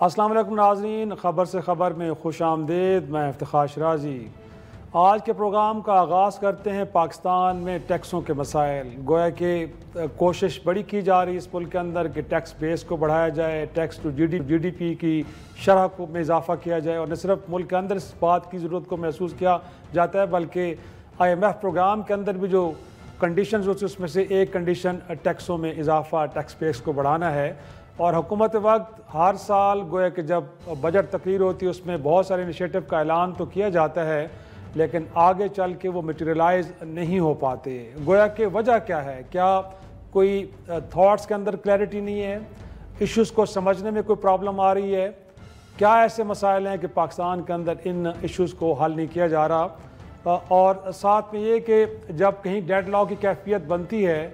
السلام علیکم ناظرین، خبر سے خبر میں خوش آمدید۔ میں افتخار شرازی۔ آج کے پروگرام کا آغاز کرتے ہیں پاکستان میں ٹیکسوں کے مسائل۔ گویا کہ کوشش بڑی کی جا رہی ہے اس ملک کے اندر کہ ٹیکس بیس کو بڑھایا جائے، tax to G D P کی شرح کو میں اضافہ کیا جائے، اور نہ صرف ملک کے اندر اس بات کی ضرورت کو محسوس کیا جاتا ہے بلکہ IMF پروگرام کے اندر بھی جو کنڈیشنز ہوتی ہیں اس میں سے ایک کنڈیشن ٹیکسوں میں اضافہ، ٹیکس بیس کو بڑھانا ہے۔ اور حکومت وقت ہر سال گویا کہ جب بجٹ تقریر ہوتی ہے اس میں بہت سارے انیشیٹو کا اعلان تو کیا جاتا ہے لیکن آگے چل کے وہ میٹیریلائز نہیں ہو پاتے۔ گویا کہ وجہ کیا ہے؟ کیا کوئی تھاٹس کے اندر کلیئرٹی نہیں ہے؟ ایشوز کو سمجھنے میں کوئی پرابلم آ رہی ہے؟ کیا ایسے مسائل ہیں کہ پاکستان کے اندر ان ایشوز کو حل نہیں کیا جا رہا؟ اور ساتھ میں یہ کہ جب کہیں ڈیڈ لاک کی کیفیت بنتی ہے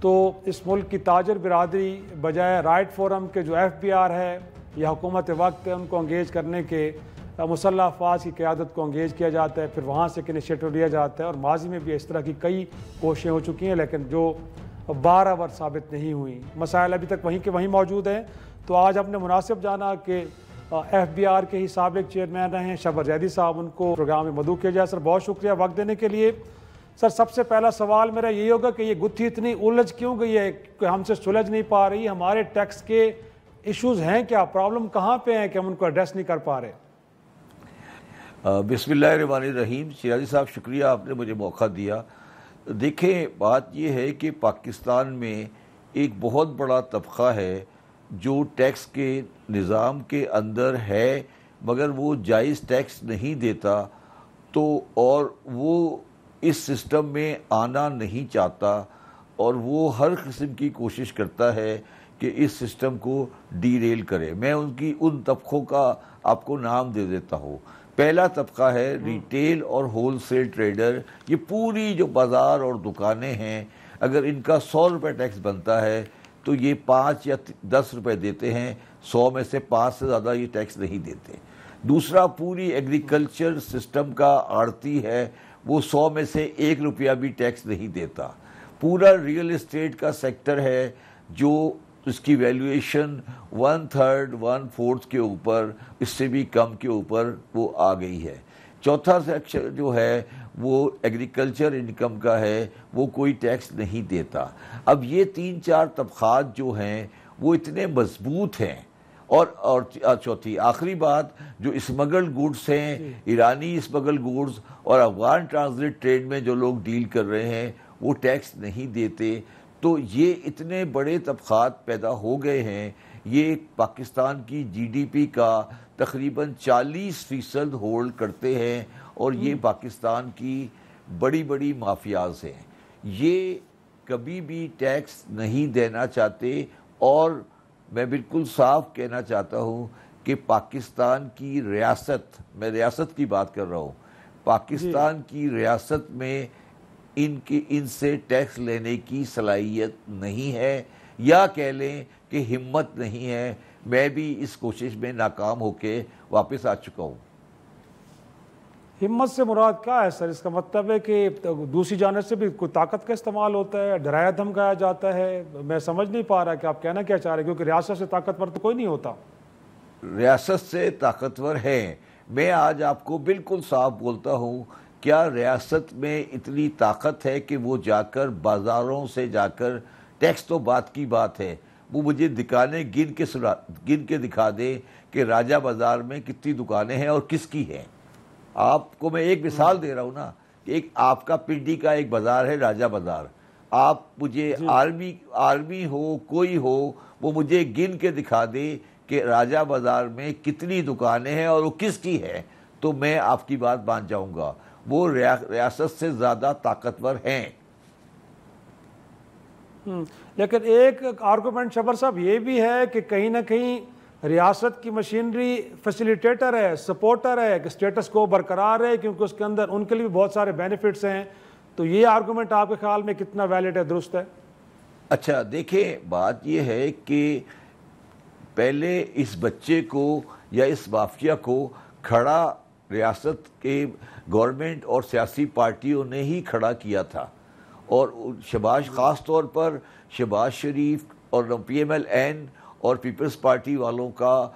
تو اس ملک کی تاجر برادری بجائے رائٹ فورم کے جو FBR ہے یا حکومت وقت ہے ان کو انگیج کرنے کے مسلح افواج کی قیادت کو انگیج کیا جاتا ہے، پھر وہاں سے انیشیٹو لیا جاتا ہے، اور ماضی میں بھی اس طرح کی کئی کوششیں ہو چکی ہیں لیکن جو بارآور ثابت نہیں ہوئیں۔ مسائل ابھی تک وہیں کے وہیں موجود ہیں۔ تو آج ہم نے مناسب جانا کہ FBR کے ہی سابق چیئرمین رہے ہیں شبر زیدی صاحب، ان کو پروگرام میں مدعو کیا جائے۔ سر بہت شکریہ وقت دینے کے لیے۔ سر سب سے پہلا سوال میرا یہی ہوگا کہ یہ گتھی اتنی الجھ کیوں گئی ہے کہ ہم سے سلجھ نہیں پا رہی؟ ہمارے ٹیکس کے ایشوز ہیں کیا؟ پرابلم کہاں پہ ہیں کہ ہم ان کو ایڈریس نہیں کر پا رہے؟ بسم اللہ الرحمن الرحیم۔ شیرازی صاحب شکریہ، آپ نے مجھے موقع دیا۔ دیکھیں بات یہ ہے کہ پاکستان میں ایک بہت بڑا طبقہ ہے جو ٹیکس کے نظام کے اندر ہے مگر وہ جائز ٹیکس نہیں دیتا، تو اور وہ اس سسٹم میں آنا نہیں چاہتا، اور وہ ہر قسم کی کوشش کرتا ہے کہ اس سسٹم کو ڈی ریل کرے۔ میں ان طبقوں کا آپ کو نام دے دیتا ہوں۔ پہلا طبقہ ہے ریٹیل اور ہول سیل ٹریڈر۔ یہ پوری جو بازار اور دکانیں ہیں، اگر ان کا 100 روپے ٹیکس بنتا ہے تو یہ 5 یا 10 روپے دیتے ہیں، 100 میں سے 5 سے زیادہ یہ ٹیکس نہیں دیتے۔ دوسرا پوری ایگریکلچر سسٹم کا آڑتی ہے، وہ 100 میں سے 1 روپیہ بھی ٹیکس نہیں دیتا۔ پورا ریئل اسٹیٹ کا سیکٹر ہے جو اس کی ویلیویشن 1/3 1/4 کے اوپر، اس سے بھی کم کے اوپر وہ آ گئی ہے۔ چوتھا سیکشن جو ہے وہ ایگریکلچر انکم کا ہے، وہ کوئی ٹیکس نہیں دیتا۔ اب یہ 3-4 طبقات جو ہیں وہ اتنے مضبوط ہیں۔ اور چوتھی آخری بات، جو اسمگل گوڈز ہیں، ایرانی اسمگل گوڈز اور افغان ٹرانزٹ ٹریڈ میں جو لوگ ڈیل کر رہے ہیں وہ ٹیکس نہیں دیتے۔ تو یہ اتنے بڑے طبقات پیدا ہو گئے ہیں، یہ پاکستان کی GDP کا تقریباً 40% ہولڈ کرتے ہیں، اور یہ پاکستان کی بڑی بڑی مافیاز ہیں۔ یہ کبھی بھی ٹیکس نہیں دینا چاہتے، اور میں بالکل صاف کہنا چاہتا ہوں کہ پاکستان کی ریاست، میں ریاست کی بات کر رہا ہوں، پاکستان کی ریاست میں ان سے ٹیکس لینے کی صلاحیت نہیں ہے، یا کہہ لیں کہ ہمت نہیں ہے۔ میں بھی اس کوشش میں ناکام ہو کے واپس آ چکا ہوں۔ ہمت سے مراد کیا ہے سر؟ اس کا مطلب ہے کہ دوسری جانب سے بھی کوئی طاقت کا استعمال ہوتا ہے، ڈرایا دھمکایا جاتا ہے؟ میں سمجھ نہیں پا رہا کہ آپ کہنا کیا چاہ رہے ہیں، کیونکہ ریاست سے طاقتور تو کوئی نہیں ہوتا۔ ریاست سے طاقتور ہیں۔ میں آج آپ کو بالکل صاف بولتا ہوں، کیا ریاست میں اتنی طاقت ہے کہ وہ جا کر بازاروں سے جا کر، ٹیکس تو بات کی بات ہے، وہ مجھے گن کے دکھا دے کہ راجہ بازار میں کتنی دکانیں ہیں اور کس کی ہیں۔ آپ کو میں ایک مثال دے رہا ہوں نا، کہ ایک آپ کا پنڈی کا ایک بازار ہے راجہ بازار، آپ مجھے آرمی ہو کوئی ہو، وہ مجھے گن کے دکھا دے کہ راجہ بازار میں کتنی دکانیں ہیں اور وہ کس کی ہے، تو میں آپ کی بات مان جاؤں گا۔ وہ ریاست سے زیادہ طاقتور ہیں۔ لیکن ایک آرگومنٹ شبر صاحب یہ بھی ہے کہ کہیں نہ کہیں ریاست کی مشینری فیسیلیٹیٹر ہے، سپورٹر ہے کہ سٹیٹس کو برقرار ہے، کیونکہ اس کے اندر ان کے لیے بھی بہت سارے بینیفٹس ہیں۔ تو یہ آرگومنٹ آپ کے خیال میں کتنا ویلڈ ہے، درست ہے؟ اچھا دیکھیں، بات یہ ہے کہ پہلے اس بچے کو یا اس مافیا کو کھڑا ریاست کے گورنمنٹ اور سیاسی پارٹیوں نے ہی کھڑا کیا تھا، اور خاص طور پر شہباز شریف اور PMLN اور پیپلز پارٹی والوں کا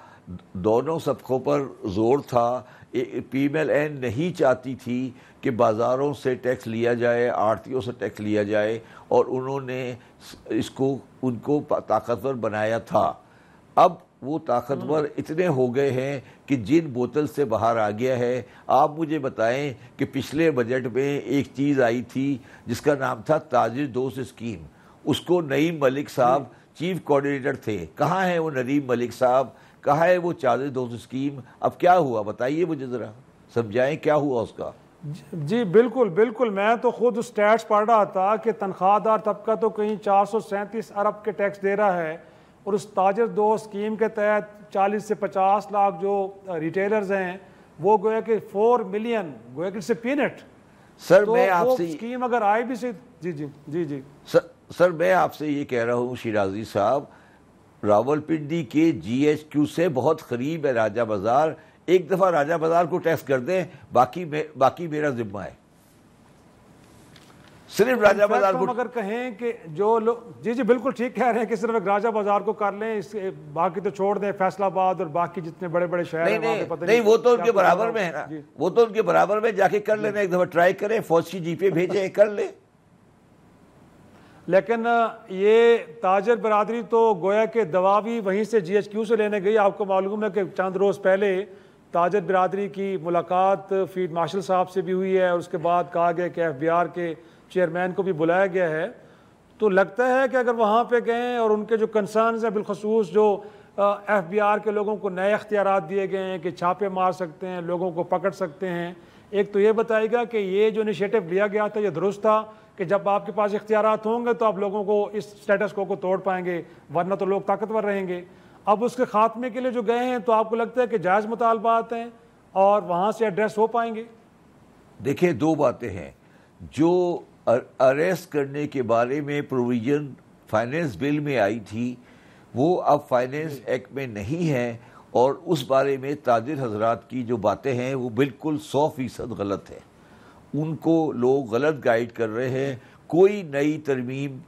دونوں سبقوں پر زور تھا. پی ایم ایل این نہیں چاہتی تھی کہ بازاروں سے ٹیکس لیا جائے, آڑھتیوں سے ٹیکس لیا جائے, اور انہوں نے ان کو طاقتور بنایا تھا. اب وہ طاقتور اتنے ہو گئے ہیں کہ جن بوتل سے باہر آ گیا ہے. آپ مجھے بتائیں کہ پچھلے بجٹ میں ایک چیز آئی تھی جس کا نام تھا تاجر دوست اسکیم. اس کو نعیم ملک صاحب چیف کوآرڈینیٹر تھے. کہاں ہے وہ نعیم ملک صاحب, کہاں ہے وہ تاجر دوست اسکیم؟ اب کیا ہوا بتائیے مجھے ذرا, سمجھائیں کیا ہوا اس کا. جی بالکل بالکل, میں تو خود اسٹیٹس پڑھ رہا تھا کہ تنخواہ دار طبقہ تو کہیں 437 ارب کے ٹیکس دے رہا ہے, اور اس تاجر دو اسکیم کے تحت 40 سے 50 لاکھ جو ریٹیلرز ہیں وہ گویا کہ 4 ملین, گویا کہ پینٹ. سر میں آپ سے اسکیم اگر آئے بھی سے جی جی جی جی سر میں آپ سے یہ کہہ رہا ہوں شیرازی صاحب, راولپنڈی کے جی ایچ کیو سے بہت قریب ہے راجہ بازار. ایک دفعہ راجہ بازار کو ٹیکس کر دیں, باقی میرا ذمہ ہے. صرف راجہ بازار کو اگر کہیں کہ جو لوگ جی بالکل ٹھیک کہہ رہے ہیں کہ صرف ایک راجہ بازار کو کر لیں, باقی تو چھوڑ دیں فیصل آباد اور باقی جتنے بڑے بڑے شہر ہیں. نہیں وہ تو ان کے برابر میں ہے نا, وہ تو ان کے برابر میں جا کے کر لینا. ایک دفعہ ٹرائی کریں, فوج کی جی پے بھیجیں, کر لیں. لیکن یہ تاجر برادری تو گویا کہ دوا بھی وہیں سے جی ایچ کیو سے لینے گئی. آپ کو معلوم ہے کہ چند روز پہلے تاجر برادری کی ملاقات فیلڈ مارشل صاحب سے بھی ہوئی ہے, اور اس کے بعد کہا گیا کہ ایف بی آر کے چیئرمین کو بھی بلایا گیا ہے. تو لگتا ہے کہ اگر وہاں پہ گئے اور ان کے جو کنسرنز ہیں, بالخصوص جو ایف بی آر کے لوگوں کو نئے اختیارات دیے گئے ہیں کہ چھاپے مار سکتے ہیں, لوگوں کو پکڑ سکتے ہیں, ایک تو یہ بتائے گا کہ یہ جو انیشیٹو لیا گیا تھا یہ درست تھا کہ جب آپ کے پاس اختیارات ہوں گے تو آپ لوگوں کو اس سٹیٹس کو توڑ پائیں گے, ورنہ تو لوگ طاقتور رہیں گے. اب اس کے خاتمے کے لیے جو گئے ہیں تو آپ کو لگتا ہے کہ جائز مطالبات ہیں اور وہاں سے ایڈریس ہو پائیں گے؟ دیکھیں دو باتیں ہیں. جو اریسٹ کرنے کے بارے میں پروویژن فائنینس بل میں آئی تھی وہ اب فائنینس ایکٹ میں نہیں ہے, اور اس بارے میں تاجر حضرات کی جو باتیں ہیں وہ بالکل 100% غلط ہے. ان کو لوگ غلط گائیڈ کر رہے ہیں. کوئی نئی ترمیم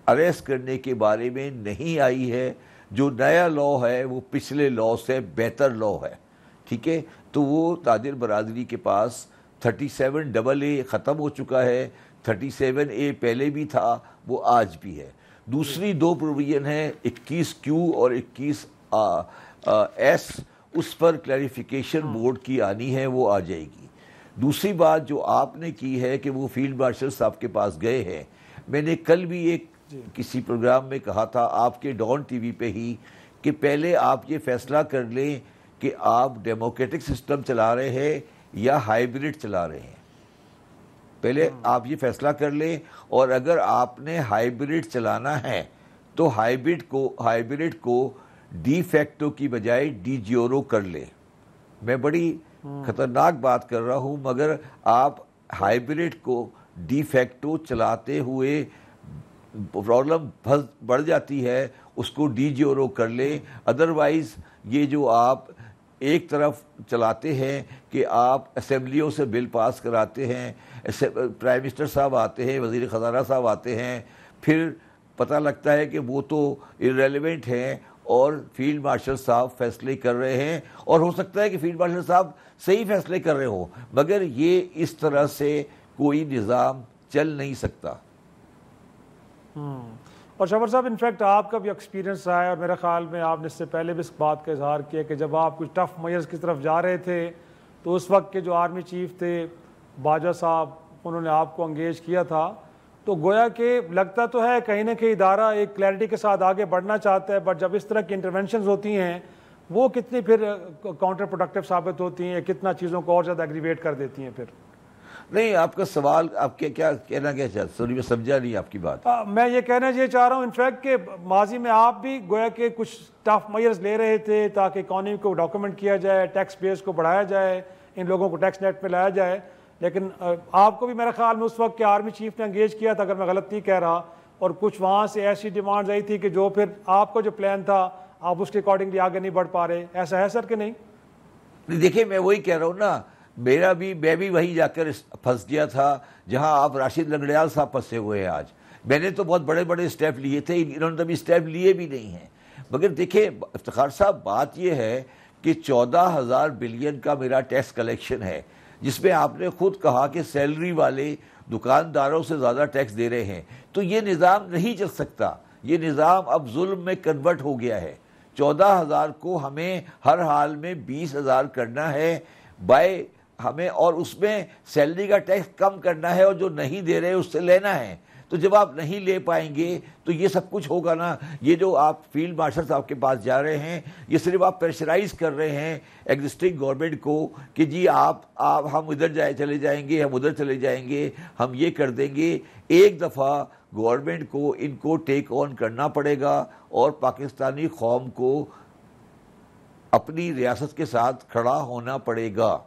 اریسٹ کرنے کے بارے میں نہیں آئی ہے. جو نیا لا ہے وہ پچھلے لا سے بہتر لا ہے. ٹھیک ہے, تو وہ تاجر برادری کے پاس 37AA ختم ہو چکا ہے, 37A پہلے بھی تھا, وہ آج بھی ہے. دوسری دو پروویژن ہیں 21Q اور 21S, اس پر کلیریفیکیشن بورڈ کی آنی ہے, وہ آ جائے گی. دوسری بات جو آپ نے کی ہے کہ وہ فیلڈ مارشل صاحب کے پاس گئے ہیں, میں نے کل بھی ایک کسی پروگرام میں کہا تھا آپ کے ڈان ٹی وی پہ ہی کہ پہلے آپ یہ فیصلہ کر لیں کہ آپ ڈیموکریٹک سسٹم چلا رہے ہیں یا ہائیبریڈ چلا رہے ہیں. پہلے آپ یہ فیصلہ کر لیں, اور اگر آپ نے ہائیبریڈ چلانا ہے تو ہائیبریڈ کو ڈی فیکٹو کی بجائے ڈی جیورو کر لیں. میں بڑی خطرناک بات کر رہا ہوں, مگر آپ ہائیبریڈ کو ڈی فیکٹو چلاتے ہوئے پرابلم بڑھ جاتی ہے, اس کو ڈی جیورو کر لیں. ادروائز یہ جو آپ ایک طرف چلاتے ہیں کہ آپ اسمبلیوں سے بل پاس کراتے ہیں, پرائم منسٹر صاحب آتے ہیں, وزیر خزانہ صاحب آتے ہیں, پھر پتہ لگتا ہے کہ وہ تو irrelevant ہیں اور فیلڈ مارشل صاحب فیصلے کر رہے ہیں, اور ہو سکتا ہے کہ فیلڈ مارشل صاحب صحیح فیصلے کر رہے ہوں, مگر یہ اس طرح سے کوئی نظام چل نہیں سکتا. اور شبر صاحب انفیکٹ آپ کا بھی ایکسپیرینس رہا ہے, اور میرے خیال میں آپ نے اس سے پہلے بھی اس بات کا اظہار کیا کہ جب آپ کچھ ٹف میئرز کی طرف جا رہے تھے تو اس وقت کے جو آرمی چیف تھے باجوہ صاحب, انہوں نے آپ کو انگیج کیا تھا. تو گویا کہ لگتا تو ہے کہیں نہ کہیں ادارہ ایک کلیئرٹی کے ساتھ آگے بڑھنا چاہتا ہے, بٹ جب اس طرح کی انٹرونشنز ہوتی ہیں وہ کتنی پھر کاؤنٹر پروڈکٹیو ثابت ہوتی ہیں, کتنا چیزوں کو اور زیادہ ایگریویٹ کر دیتی ہیں. پھر نہیں, آپ کا سوال آپ کے کیا کہنا کیا چاہتے, سوری میں سمجھا نہیں آپ کی بات. میں یہ کہنا یہ چاہ رہا ہوں انفیکٹ کہ ماضی میں آپ بھی گویا کہ کچھ ٹف میئرز لے رہے تھے تاکہ اکانومی کو ڈاکومنٹ کیا جائے, ٹیکس بیس کو بڑھایا جائے, ان لوگوں کو ٹیکس نیٹ پہ لایا جائے. لیکن آپ کو بھی میرے خیال میں اس وقت کے آرمی چیف نے انگیج کیا تھا اگر میں غلط نہیں کہہ رہا, اور کچھ وہاں سے ایسی ڈیمانڈز آئی تھی کہ جو پھر آپ کا جو پلان تھا آپ اس کے اکارڈنگلی آگے نہیں بڑھ پا رہے. ایسا ہے سر کہ نہیں؟ دیکھیں میں وہی کہہ رہا ہوں نا, میں بھی وہی جا کر پھنس گیا تھا جہاں آپ راشد لنگڑیال صاحب پھنسے ہوئے ہیں آج. میں نے تو بہت بڑے بڑے اسٹیپ لیے تھے, انہوں نے تو ابھی اسٹیپ لیے بھی نہیں ہیں. مگر دیکھیں افتخار صاحب، بات یہ ہے کہ 14,000 بلین کا میرا ٹیکس کلیکشن ہے، جس میں آپ نے خود کہا کہ سیلری والے دکانداروں سے زیادہ ٹیکس دے رہے ہیں، تو یہ نظام نہیں چل سکتا. یہ نظام اب ظلم میں کنورٹ ہو گیا ہے. 14,000 کو ہمیں ہر حال میں 20,000 کرنا ہے بائی ہمیں، اور اس میں سیلری کا ٹیکس کم کرنا ہے، اور جو نہیں دے رہے اس سے لینا ہے. تو جب آپ نہیں لے پائیں گے تو یہ سب کچھ ہوگا نا. یہ جو آپ فیلڈ مارشل صاحب کے پاس جا رہے ہیں، یہ صرف آپ پریشرائز کر رہے ہیں ایگزسٹنگ گورنمنٹ کو کہ جی آپ ہم ادھر چلے جائیں گے، ہم ادھر چلے جائیں گے، ہم یہ کر دیں گے. ایک دفعہ گورنمنٹ کو ان کو ٹیک آن کرنا پڑے گا، اور پاکستانی قوم کو اپنی ریاست کے ساتھ کھڑا ہونا پڑے گا.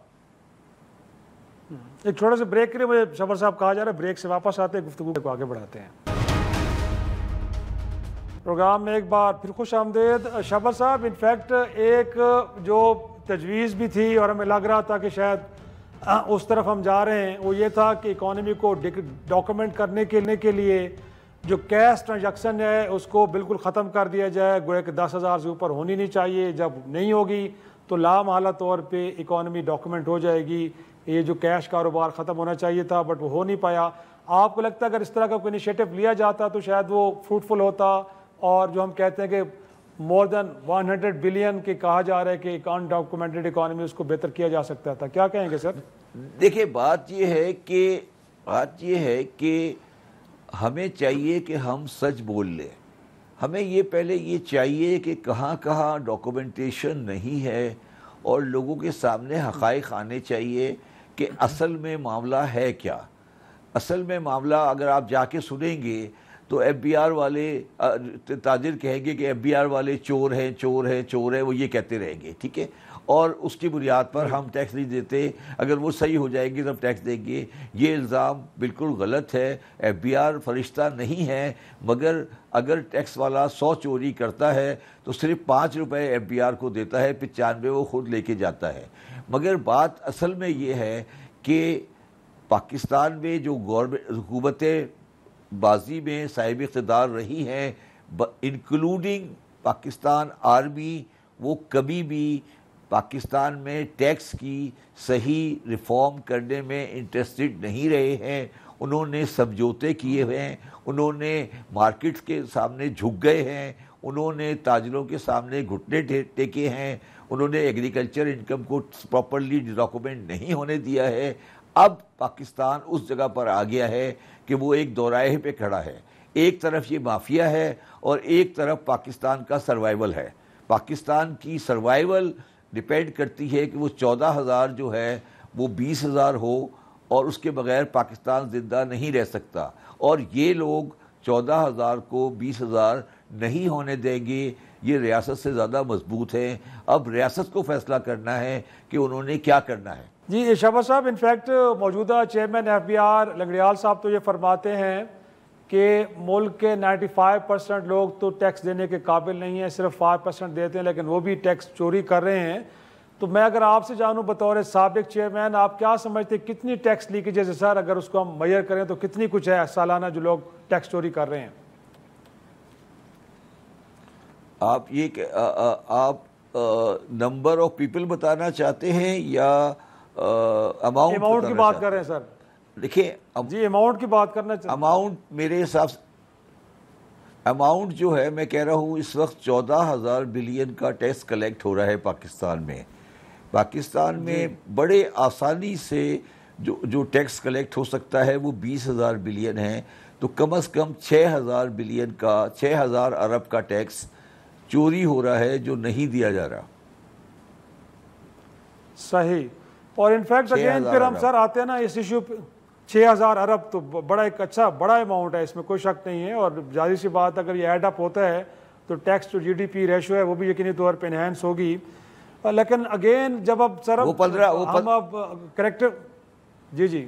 ایک چھوٹا سا بریک کے لیے مجھے شبر صاحب کہا جا رہا ہے، بریک سے واپس آتے ہیں، گفتگو کو آگے بڑھاتے ہیں. پروگرام میں ایک بار پھر خوش آمدید. شبر صاحب، انفیکٹ ایک جو تجویز بھی تھی اور ہمیں لگ رہا تھا کہ شاید اس طرف ہم جا رہے ہیں، وہ یہ تھا کہ اکانومی کو ڈاکومنٹ کرنے کے لیے جو کیش ٹرانزیکشن ہے اس کو بالکل ختم کر دیا جائے، گویا کہ 10,000 سے اوپر ہونی نہیں چاہیے. جب نہیں ہوگی تو لامحالہ طور پہ اکانومی ڈاکومنٹ ہو جائے گی. یہ جو کیش کاروبار ختم ہونا چاہیے تھا بٹ وہ ہو نہیں پایا. آپ کو لگتا ہے اگر اس طرح کا کوئی انیشیٹو لیا جاتا تو شاید وہ فروٹفل ہوتا، اور جو ہم کہتے ہیں کہ مور دین 100 بلین کے کہا جا رہا ہے کہ ان ڈاکومنٹڈ اکانومی، اس کو بہتر کیا جا سکتا تھا. کیا کہیں گے سر؟ دیکھیں بات یہ ہے کہ ہمیں چاہیے کہ ہم سچ بول لیں. ہمیں یہ پہلے یہ چاہیے کہ کہاں کہاں ڈاکومنٹیشن نہیں ہے، اور لوگوں کے سامنے حقائق آنے چاہیے کہ اصل میں معاملہ ہے کیا. اصل میں معاملہ اگر آپ جا کے سنیں گے تو ایف بی آر والے تاجر کہیں گے کہ ایف بی آر والے چور ہیں چور ہیں چور ہیں، وہ یہ کہتے رہیں گے، ٹھیک ہے، اور اس کی بنیاد پر ہم ٹیکس نہیں دیتے. اگر وہ صحیح ہو جائیں گے تب ٹیکس دیں گے. یہ الزام بالکل غلط ہے. ایف بی آر فرشتہ نہیں ہے، مگر اگر ٹیکس والا 100 چوری کرتا ہے تو صرف 5 روپے ایف بی آر کو دیتا ہے، 95 وہ خود لے کے جاتا ہے. مگر بات اصل میں یہ ہے کہ پاکستان میں جو حکومتیں بازی میں صاحب اقتدار رہی ہیں، انکلوڈنگ پاکستان آرمی، وہ کبھی بھی پاکستان میں ٹیکس کی صحیح ریفارم کرنے میں انٹرسٹڈ نہیں رہے ہیں. انہوں نے سمجھوتے کیے ہوئے ہیں، انہوں نے مارکیٹس کے سامنے جھک گئے ہیں، انہوں نے تاجروں کے سامنے گھٹنے ٹیکے ہیں، انہوں نے ایگریکلچر انکم کو پراپرلی ڈاکومنٹ نہیں ہونے دیا ہے. اب پاکستان اس جگہ پر آ گیا ہے کہ وہ ایک دوراہے پہ کھڑا ہے. ایک طرف یہ مافیا ہے اور ایک طرف پاکستان کا سروائیول ہے. پاکستان کی سروائیول ڈیپینڈ کرتی ہے کہ وہ 14,000 جو ہے وہ 20,000 ہو، اور اس کے بغیر پاکستان زندہ نہیں رہ سکتا. اور یہ لوگ 14,000 کو 20,000 نہیں ہونے دیں گے. یہ ریاست سے زیادہ مضبوط ہیں. اب ریاست کو فیصلہ کرنا ہے کہ انہوں نے کیا کرنا ہے. جی شبر صاحب، انفیکٹ موجودہ chairman F B R Langrial صاحب تو یہ فرماتے ہیں کہ ملک کے 95% لوگ تو ٹیکس دینے کے قابل نہیں ہیں، صرف 5% دیتے ہیں، لیکن وہ بھی ٹیکس چوری کر رہے ہیں. تو میں اگر آپ سے جانوں بطور سابق چیئرمین، آپ کیا سمجھتے ہیں کتنی ٹیکس لیکیجز ہے سر؟ اگر اس کو ہم میئر کریں تو کتنی کچھ ہے سالانہ جو لوگ ٹیکس چوری کر رہے ہیں؟ آپ نمبر آف پیپل بتانا چاہتے ہیں یا اماؤنٹ کی بات کر رہے ہیں سر؟ دیکھیں جی اماؤنٹ کی بات کرنا چاہتے ہیں. اماؤنٹ میرے حساب سے اماؤنٹ جو ہے، میں کہہ رہا ہوں اس وقت 14,000 بلین کا ٹیکس کلیکٹ ہو رہا ہے پاکستان میں. پاکستان میں بڑے آسانی سے جو ٹیکس کلیکٹ ہو سکتا ہے وہ 20,000 بلین ہے. تو کم از کم 6,000 بلین کا 6,000 ارب کا ٹیکس چوری ہو رہا ہے جو نہیں دیا جا رہا. صحیح. اور انفیکٹ اگین پھر ہم سر آتے ہیں نا اس ایشو پہ. 6,000 ارب تو بڑا ایک اچھا بڑا اماؤنٹ ہے، اس میں کوئی شک نہیں ہے. اور ظاہر سی بات اگر یہ ایڈ اپ ہوتا ہے تو tax to G D P ratio ہے وہ بھی یقینی طور پہ انہینس ہوگی. لیکن اگین جب اب سر ہم اب کریکٹر جی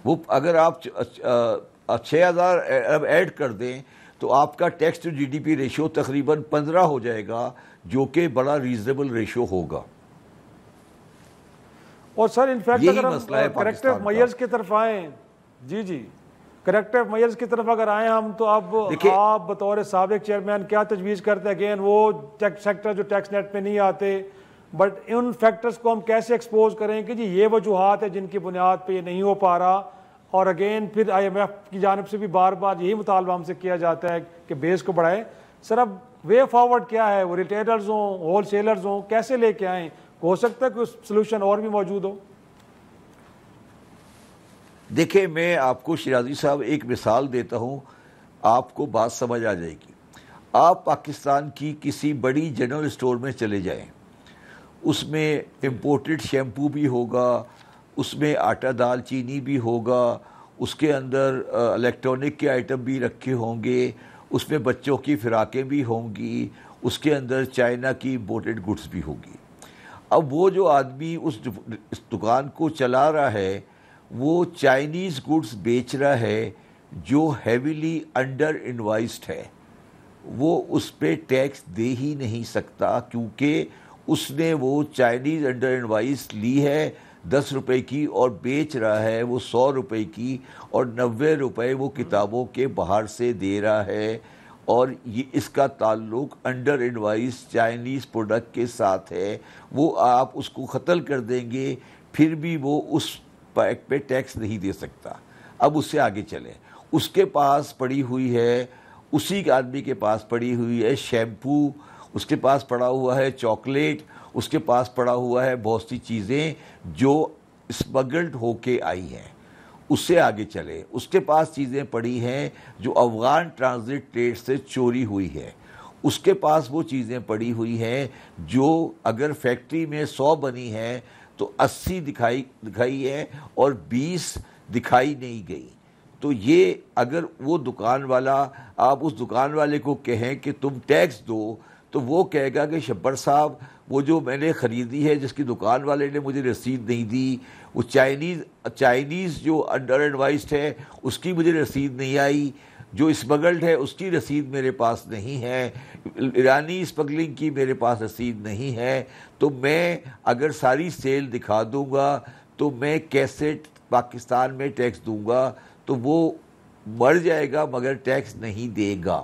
وہ اگر آپ 6,000 ارب ایڈ کر دیں تو آپ کا tax to G D P ratio تقریباً 15 ہو جائے گا، جو کہ بڑا ریزنیبل ریشو ہوگا. اور سر انفیکٹ اگر ہم کریکٹر میئرز کی طرف آئیں، جی کریکٹر میئرز کی طرف اگر آئیں ہم تو اب آپ بطور سابق چیئرمین کیا تجویز کرتے ہیں؟ اگین وہ سیکٹر جو ٹیکس نیٹ میں نہیں آتے، بٹ ان فیکٹرز کو ہم کیسے ایکسپوز کریں کہ جی یہ وجوہات ہیں جن کی بنیاد پہ یہ نہیں ہو پا رہا؟ اور اگین پھر IMF کی جانب سے بھی بار بار یہی مطالبہ ہم سے کیا جاتا ہے کہ بیس کو بڑھائیں. سر اب وے فارورڈ کیا ہے؟ وہ ریٹیلرز ہوں، ہول سیلرز ہوں، کیسے لے کے آئیں؟ ہو سکتا ہے کہ سلوشن اور بھی موجود ہو. دیکھیں میں آپ کو شیرازی صاحب ایک مثال دیتا ہوں، آپ کو بات سمجھ آ جائے گی. آپ پاکستان کی کسی بڑی جنرل اسٹور میں چلے جائیں، اس میں امپورٹڈ شیمپو بھی ہوگا، اس میں آٹا دال چینی بھی ہوگا، اس کے اندر الیکٹرانک کے آئٹم بھی رکھے ہوں گے، اس میں بچوں کی فراقیں بھی ہوں گی، اس کے اندر چائنا کی امپورٹڈ گڈس بھی ہوگی. اب وہ جو آدمی اس دکان کو چلا رہا ہے وہ چائنیز گڈس بیچ رہا ہے جو ہیویلی انڈر انوائسڈ ہے، وہ اس پہ ٹیکس دے ہی نہیں سکتا کیونکہ اس نے وہ چائنیز انڈر انوائس لی ہے 10 روپے کی اور بیچ رہا ہے وہ 100 روپے کی، اور 90 روپے وہ کتابوں کے باہر سے دے رہا ہے، اور یہ اس کا تعلق انڈر انوائس چائنیز پروڈکٹ کے ساتھ ہے. وہ آپ اس کو قتل کر دیں گے پھر بھی وہ اس پیک پہ ٹیکس نہیں دے سکتا. اب اس سے آگے چلیں، اس کے پاس پڑی ہوئی ہے، اسی آدمی کے پاس پڑی ہوئی ہے شیمپو، اس کے پاس پڑا ہوا ہے چاکلیٹ، اس کے پاس پڑا ہوا ہے بہت سی چیزیں جو اسمگلڈ ہو کے آئی ہیں. اس سے آگے چلے، اس کے پاس چیزیں پڑی ہیں جو افغان ٹرانزٹ ٹریڈ سے چوری ہوئی ہے. اس کے پاس وہ چیزیں پڑی ہوئی ہیں جو اگر فیکٹری میں 100 بنی ہیں تو 80 دکھائی ہے اور 20 دکھائی نہیں گئی. تو یہ اگر وہ دکان والا، آپ اس دکان والے کو کہیں کہ تم ٹیکس دو، تو وہ کہے گا کہ شبر صاحب وہ جو میں نے خریدی ہے جس کی دکان والے نے مجھے رسید نہیں دی، وہ چائنیز جو انڈر انوائسڈ ہے اس کی مجھے رسید نہیں آئی، جو اسمگلڈ ہے اس کی رسید میرے پاس نہیں ہے، ایرانی اسمگلنگ کی میرے پاس رسید نہیں ہے. تو میں اگر ساری سیل دکھا دوں گا تو میں کیسے پاکستان میں ٹیکس دوں گا؟ تو وہ مر جائے گا مگر ٹیکس نہیں دے گا.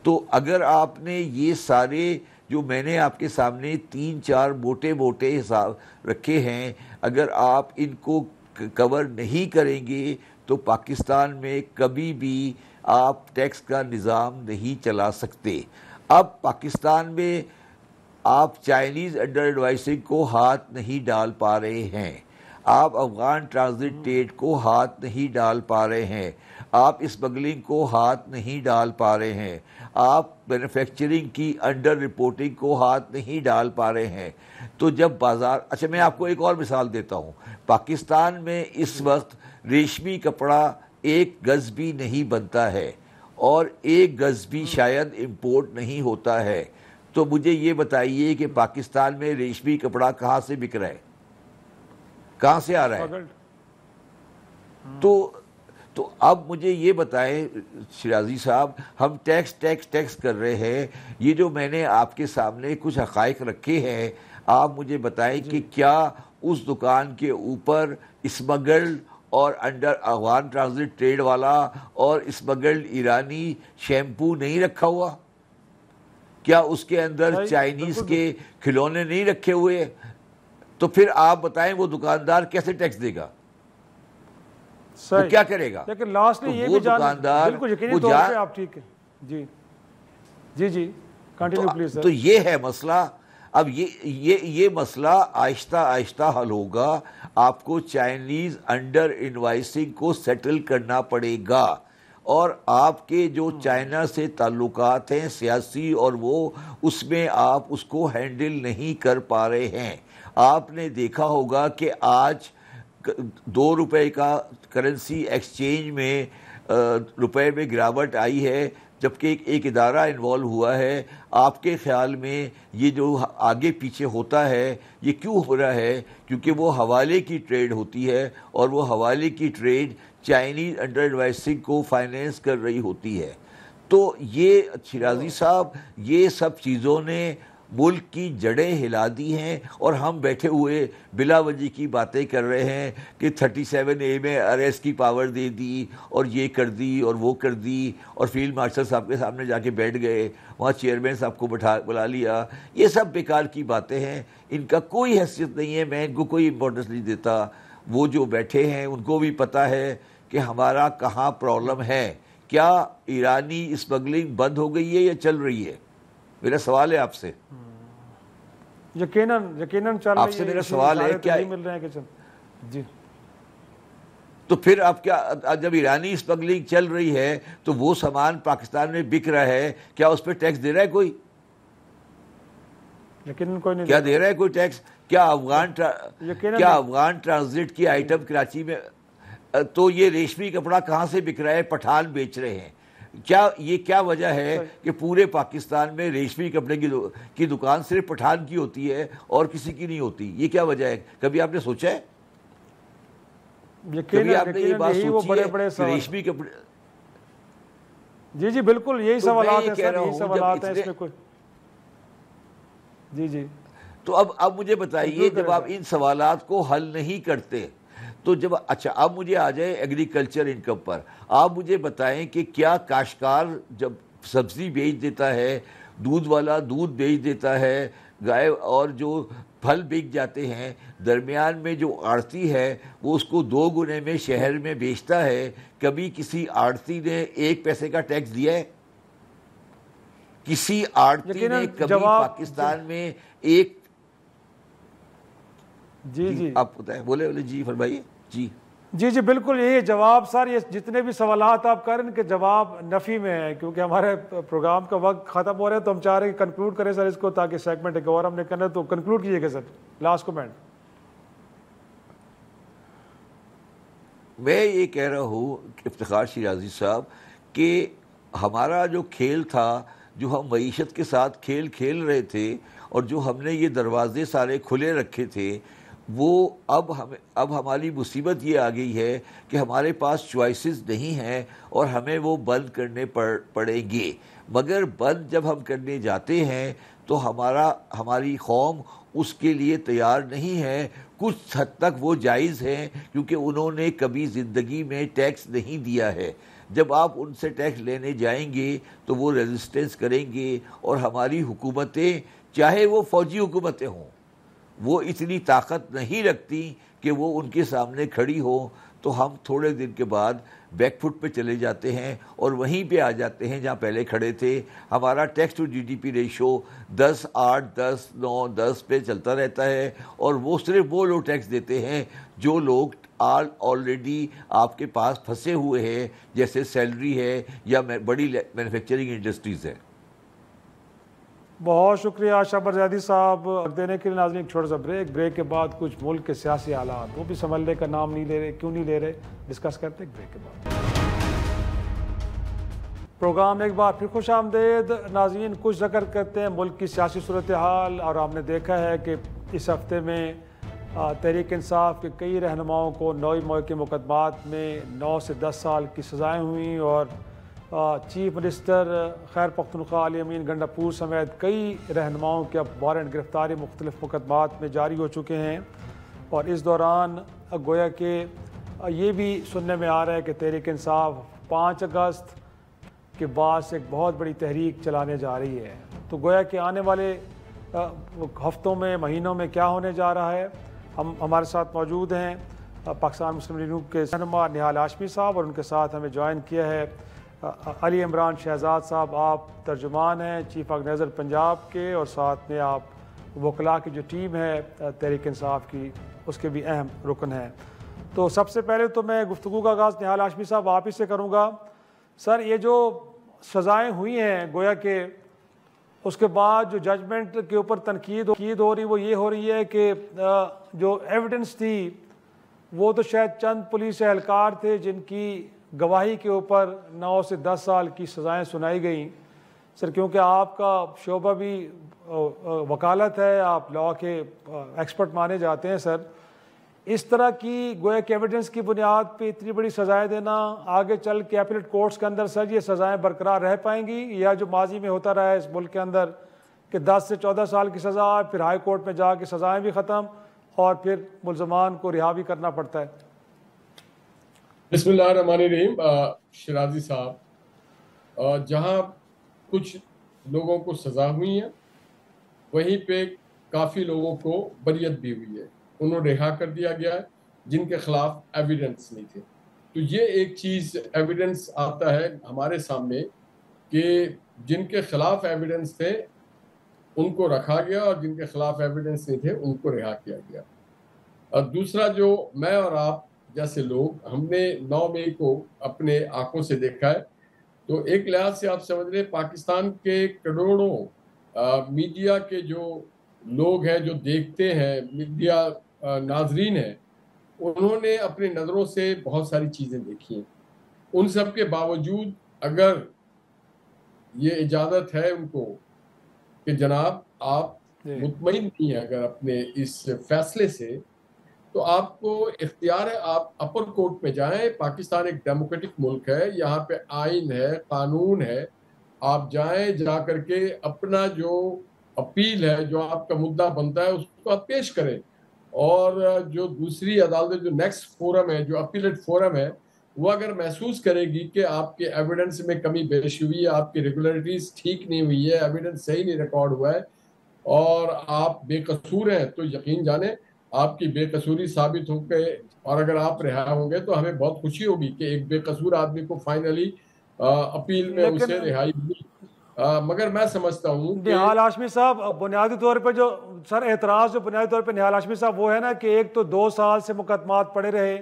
تو اگر آپ نے یہ سارے جو میں نے آپ کے سامنے 3-4 موٹے حساب رکھے ہیں، اگر آپ ان کو کور نہیں کریں گے تو پاکستان میں کبھی بھی آپ ٹیکس کا نظام نہیں چلا سکتے. اب پاکستان میں آپ چائنیز انڈر انوائسنگ کو ہاتھ نہیں ڈال پا رہے ہیں، آپ افغان ٹرانزٹ ٹریڈ کو ہاتھ نہیں ڈال پا رہے ہیں، آپ اسمگلنگ کو ہاتھ نہیں ڈال پا رہے ہیں، آپ مینوفیکچرنگ کی انڈر رپورٹنگ کو ہاتھ نہیں ڈال پا رہے ہیں. تو جب بازار، اچھا میں آپ کو ایک اور مثال دیتا ہوں. پاکستان میں اس وقت ریشمی کپڑا 1 گز بھی نہیں بنتا ہے اور 1 گز بھی شاید امپورٹ نہیں ہوتا ہے. تو مجھے یہ بتائیے کہ پاکستان میں ریشمی کپڑا کہاں سے بک رہا ہے، کہاں سے آ رہا ہے؟ تو اب مجھے یہ بتائیں شیرازی صاحب، ہم ٹیکس کر رہے ہیں. یہ جو میں نے آپ کے سامنے کچھ حقائق رکھے ہیں، آپ مجھے بتائیں کہ کیا اس دکان کے اوپر اسمگلڈ اور انڈر افغان ٹرانزٹ ٹریڈ والا اور اسمگلڈ ایرانی شیمپو نہیں رکھا ہوا؟ کیا اس کے اندر چائنیز کے کھلونے نہیں رکھے ہوئے؟ تو پھر آپ بتائیں وہ دکاندار کیسے ٹیکس دے گا؟ وہ کیا کرے گا؟ لیکن لاسٹ میں یہ بھی دکاندار بالکل یقینی طور پہ آپ ٹھیک ہے. جی کنٹینیو پلیز. تو یہ ہے مسئلہ. اب یہ مسئلہ آہستہ آہستہ حل ہوگا. آپ کو چائنیز انڈر انوائسنگ کو سیٹل کرنا پڑے گا، اور آپ کے جو چائنا سے تعلقات ہیں سیاسی اور وہ، اس میں آپ اس کو ہینڈل نہیں کر پا رہے ہیں. آپ نے دیکھا ہوگا کہ آج 2 روپے کا کرنسی ایکسچینج میں روپے میں گراوٹ آئی ہے، جبکہ ایک ادارہ انوالو ہوا ہے. آپ کے خیال میں یہ جو آگے پیچھے ہوتا ہے یہ کیوں ہو رہا ہے؟ کیونکہ وہ حوالے کی ٹریڈ ہوتی ہے، اور وہ حوالے کی ٹریڈ چائنیز انڈر انوائسنگ کو فائنینس کر رہی ہوتی ہے. تو یہ شیرازی صاحب، یہ سب چیزوں نے ملک کی جڑیں ہلا دی ہیں، اور ہم بیٹھے ہوئے بلا وجہ کی باتیں کر رہے ہیں کہ 37A میں اریسٹ کی پاور دے دی اور یہ کر دی اور وہ کر دی، اور فیلڈ مارشل صاحب کے سامنے جا کے بیٹھ گئے، وہاں چیئرمین صاحب کو بلا لیا۔ یہ سب بیکار کی باتیں ہیں، ان کا کوئی حیثیت نہیں ہے، میں ان کو کوئی امپورٹنس نہیں دیتا۔ وہ جو بیٹھے ہیں ان کو بھی پتہ ہے کہ ہمارا کہاں پرابلم ہے۔ کیا ایرانی اسمگلنگ بند ہو گئی ہے یا چل رہی ہے؟ میرا سوال ہے آپ سے۔ یقیناً چل رہی ہے۔ آپ سے میرا سوال ہے کیا مل رہے ہیں کہ جی، تو پھر آپ کیا، جب ایرانی اسمگلنگ چل رہی ہے تو وہ سامان پاکستان میں بک رہا ہے، کیا اس پہ ٹیکس دے رہا ہے کوئی؟ یقیناً کوئی نہیں کیا دے رہا ہے کوئی ٹیکس؟ کیا افغان ٹرانزٹ کی آئٹم کراچی میں، تو یہ ریشمی کپڑا کہاں سے بک رہا ہے؟ پٹھان بیچ رہے ہیں۔ کیا وجہ ہے کہ پورے پاکستان میں ریشمی کپڑے کی دکان صرف پٹھان کی ہوتی ہے اور کسی کی نہیں ہوتی؟ یہ کیا وجہ ہے؟ کبھی آپ نے سوچا ہے؟ کبھی آپ نے یہ بات سوچی ہے کہ ریشمی کپڑے؟ جی بالکل یہی سوالات ہیں سر، یہی سوالات ہیں اس میں کوئی۔ جی تو اب مجھے بتائیے، جب آپ ان سوالات کو حل نہیں کرتے تو جب، اچھا اب مجھے آ جائے ایگریکلچر انکم پر، آپ مجھے بتائیں کہ کیا کاشتکار جب سبزی بیچ دیتا ہے، دودھ والا دودھ بیچ دیتا ہے، گائے اور جو پھل بک جاتے ہیں، درمیان میں جو آڑتی ہے وہ اس کو 2 گنے میں شہر میں بیچتا ہے، کبھی کسی آڑتی نے 1 پیسے کا ٹیکس دیا ہے؟ کسی آڑتی نے کبھی پاکستان میں ایک، جی آپ بتائیں، بولے جی فرمائیے۔ جی بالکل یہی جواب سر، یہ جتنے بھی سوالات آپ کر رہے ہیں ان کے جواب نفی میں ہے، کیونکہ ہمارے پروگرام کا وقت ختم ہو رہا ہے، تو ہم چاہ رہے ہیں کہ کنکلوڈ کریں سر اس کو، تاکہ سیگمنٹ ایک اور ہم نے کرنا ہے، تو کنکلوڈ کیجئے گا سر، لاسٹ کمنٹ۔ میں یہ کہہ رہا ہوں افتخار شیرازی صاحب کہ ہمارا جو کھیل تھا، جو ہم معیشت کے ساتھ کھیل رہے تھے، اور جو ہم نے یہ دروازے سارے کھلے رکھے تھے، وہ اب ہماری مصیبت یہ آ گئی ہے کہ ہمارے پاس چوائسز نہیں ہیں اور ہمیں وہ بند کرنے پڑیں گے۔ مگر بند جب ہم کرنے جاتے ہیں تو ہماری قوم اس کے لیے تیار نہیں ہے۔ کچھ حد تک وہ جائز ہیں کیونکہ انہوں نے کبھی زندگی میں ٹیکس نہیں دیا ہے۔ جب آپ ان سے ٹیکس لینے جائیں گے تو وہ ریزسٹنس کریں گے، اور ہماری حکومتیں، چاہے وہ فوجی حکومتیں ہوں، وہ اتنی طاقت نہیں رکھتی کہ وہ ان کے سامنے کھڑی ہو، تو ہم تھوڑے دن کے بعد بیک فٹ پہ چلے جاتے ہیں اور وہیں پہ آ جاتے ہیں جہاں پہلے کھڑے تھے۔ ہمارا ٹیکس ٹو GDP ریشو 10-8, 10-9, 10 پہ چلتا رہتا ہے، اور وہ صرف وہ لوگ ٹیکس دیتے ہیں جو لوگ آلریڈی آپ کے پاس پھنسے ہوئے ہیں، جیسے سیلری ہے یا بڑی مینوفیکچرنگ انڈسٹریز ہے۔ بہت شکریہ شابر زیادی صاحب دینے کے لیے۔ ناظرین ایک چھوٹا سا بریک کے بعد کچھ ملک کے سیاسی حالات وہ بھی سنبھلنے کا نام نہیں لے رہے، کیوں نہیں لے رہے، ڈسکس کرتے ہیں ایک بریک کے بعد۔ پروگرام ایک بار پھر خوش آمدید ناظرین، کچھ ذکر کرتے ہیں ملک کی سیاسی صورتحال، اور آپ نے دیکھا ہے کہ اس ہفتے میں تحریک انصاف کے کئی رہنماؤں کو نوئی موقع کے مقدمات میں 9 سے 10 سال کی سزائیں ہوئیں، اور چیف منسٹر خیر پختونخوا علی امین گنڈاپور سمیت کئی رہنماؤں کے اب وارنٹ گرفتاری مختلف مقدمات میں جاری ہو چکے ہیں۔ اور اس دوران گویا کہ یہ بھی سننے میں آ رہا ہے کہ تحریک انصاف 5 اگست کے بعد سے ایک بہت بڑی تحریک چلانے جا رہی ہے۔ تو گویا کہ آنے والے ہفتوں میں، مہینوں میں کیا ہونے جا رہا ہے، ہمارے ساتھ موجود ہیں پاکستان مسلم لیگ نون کے رہنما نہال ہاشمی صاحب، اور ان کے ساتھ ہمیں جوائن کیا ہے علی عمران شہزاد صاحب۔ آپ ترجمان ہیں چیف آرگنائزر پنجاب کے، اور ساتھ میں آپ وکلاء کی جو ٹیم ہے تحریک انصاف کی، اس کے بھی اہم رکن ہیں۔ تو سب سے پہلے تو میں گفتگو کا آغاز نہال ہاشمی صاحب آپ ہی سے کروں گا۔ سر، یہ جو سزائیں ہوئی ہیں، گویا کہ اس کے بعد جو ججمنٹ کے اوپر تنقید ہو رہی، وہ یہ ہو رہی ہے کہ جو ایویڈنس تھی وہ تو شاید چند پولیس اہلکار تھے جن کی گواہی کے اوپر 9 سے 10 سال کی سزائیں سنائی گئیں۔ سر، کیونکہ آپ کا شعبہ بھی وکالت ہے، آپ لاء کے ایکسپرٹ مانے جاتے ہیں، سر اس طرح کی گویا کہ ایویڈنس کی بنیاد پہ اتنی بڑی سزائیں دینا، آگے چل کے اپیلیٹ کورٹس کے اندر سر یہ سزائیں برقرار رہ پائیں گی، یا جو ماضی میں ہوتا رہا ہے اس ملک کے اندر کہ 10 سے 14 سال کی سزا، پھر ہائی کورٹ میں جا کے سزائیں بھی ختم اور پھر ملزمان کو رہا بھی کرنا پڑتا ہے؟ بسم اللہ الرحمن الرحیم. شرازی صاحب، جہاں کچھ لوگوں کو سزا ہوئی ہے وہیں پہ کافی لوگوں کو بریت بھی ہوئی ہے، انہوں رہا کر دیا گیا ہے جن کے خلاف ایویڈنس نہیں تھے. تو یہ ایک چیز ایویڈنس آتا ہے ہمارے سامنے کہ جن کے خلاف ایویڈنس تھے ان کو رکھا گیا اور جن کے خلاف ایویڈنس نہیں تھے ان کو رہا کیا گیا. اور دوسرا، جو میں اور آپ جیسے لوگ ہم نے 9 مئی کو اپنے آنکھوں سے دیکھا ہے، تو ایک لحاظ سے آپ سمجھ رہے پاکستان کے کروڑوں میڈیا کے جو لوگ ہیں جو دیکھتے ہیں، میڈیا ناظرین ہیں، انہوں نے اپنی نظروں سے بہت ساری چیزیں دیکھی ہیں. ان سب کے باوجود اگر یہ اجازت ہے ان کو کہ جناب آپ مطمئن نہیں ہیں اگر اپنے اس فیصلے سے، تو آپ کو اختیار ہے، آپ اپر کورٹ میں جائیں. پاکستان ایک ڈیموکریٹک ملک ہے، یہاں پہ آئین ہے، قانون ہے. آپ جائیں، جا کر کے اپنا جو اپیل ہے، جو آپ کا مدعا بنتا ہے اس کو آپ پیش کریں. اور جو دوسری عدالت، جو نیکسٹ فورم ہے، جو اپیلیٹ فورم ہے، وہ اگر محسوس کرے گی کہ آپ کے ایویڈنس میں کمی بیش ہوئی ہے، آپ کی ریگولیرٹیز ٹھیک نہیں ہوئی ہے، ایویڈنس صحیح نہیں ریکارڈ ہوا ہے اور آپ بے قصور ہیں، تو یقین جانیں آپ کی بے قصوری ثابت ہو کے اور اگر آپ رہا ہوں گے تو ہمیں بہت خوشی ہوگی کہ ایک بے قصور آدمی کو فائنلی اپیل میں اسے رہائی ہوئی. مگر میں سمجھتا ہوں کہ نہال ہاشمی صاحب بنیادی طور پہ جو سر اعتراض جو بنیادی طور پہ نہال ہاشمی صاحب وہ ہے نا کہ ایک تو 2 سال سے مقدمات پڑے رہے،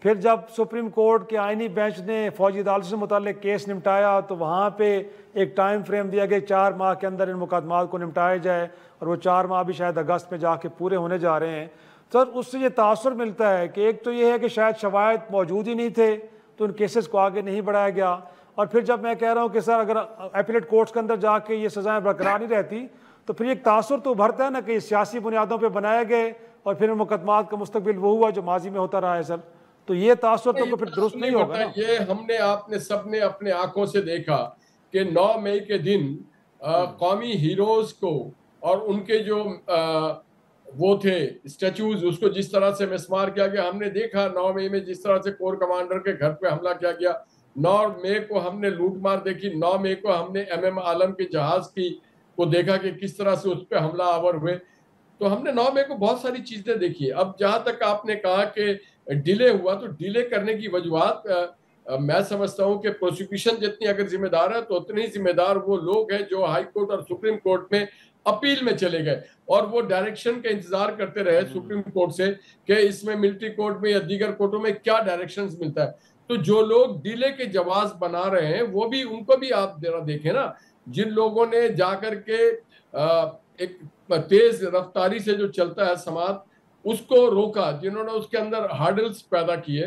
پھر جب سپریم کورٹ کے آئینی بینچ نے فوجی عدالت سے متعلق کیس نمٹایا تو وہاں پہ ایک ٹائم فریم دیا گیا 4 ماہ کے اندر ان مقدمات کو نمٹایا جائے، اور وہ 4 ماہ بھی شاید اگست میں جا کے پورے ہونے جا رہے ہیں. سر اس سے یہ تاثر ملتا ہے کہ ایک تو یہ ہے کہ شاید شواہد موجود ہی نہیں تھے تو ان کیسز کو آگے نہیں بڑھایا گیا، اور پھر جب میں کہہ رہا ہوں کہ سر اگر ایپیلیٹ کورٹس کے اندر جا کے یہ سزائیں برقرار نہیں رہتی تو پھر ایک تاثر تو ابھرتا ہے نا کہ یہ سیاسی بنیادوں پہ بنائے گئے اور پھر ان مقدمات کا مستقبل وہ ہوا جو ماضی میں ہوتا رہا ہے. سر تو یہ تاثر تو پھر درست نہیں ہوگا نا. یہ ہم نے آپ نے سب نے اپنے آنکھوں سے دیکھا کہ 9 مئی کے دن قومی ہیروز کو اور ان کے جو وہ تھے اسٹیچوز، اس کو جس طرح سے مسمار کیا گیا. ہم نے دیکھا 9 مئی میں جس طرح سے کور کمانڈر کے گھر پہ حملہ کیا گیا. 9 مئی کو ہم نے لوٹ مار دیکھی. 9 مئی کو ہم نے ایم عالم کے جہاز کو دیکھا کہ کس طرح سے اس پہ حملہ آور ہوئے. تو ہم نے 9 مئی کو بہت ساری چیزیں دیکھی. اب جہاں تک آپ نے کہا کہ ڈیلے ہوا، تو ڈیلے کرنے کی وجوہات میں سمجھتا ہوں کہ پروسیکیوشن جتنی اگر ذمہ دار ہے تو اتنی ذمہ دار وہ لوگ ہیں جو ہائی کورٹ اور سپریم کورٹ میں اپیل میں چلے گئے اور وہ ڈائریکشن کا انتظار کرتے رہے سپریم کورٹ سے کہ اس میں ملٹری کورٹ میں یا دیگر کورٹوں میں کیا ڈائریکشنز ملتا ہے. تو جو لوگ ڈیلے کے جواز بنا رہے ہیں وہ بھی، ان کو بھی آپ دیکھیں نا، جن لوگوں نے جا کر کے ایک تیز رفتاری سے جو چلتا ہے سماعت اس کو روکا، جنہوں نے اس کے اندر ہارڈلز پیدا کیے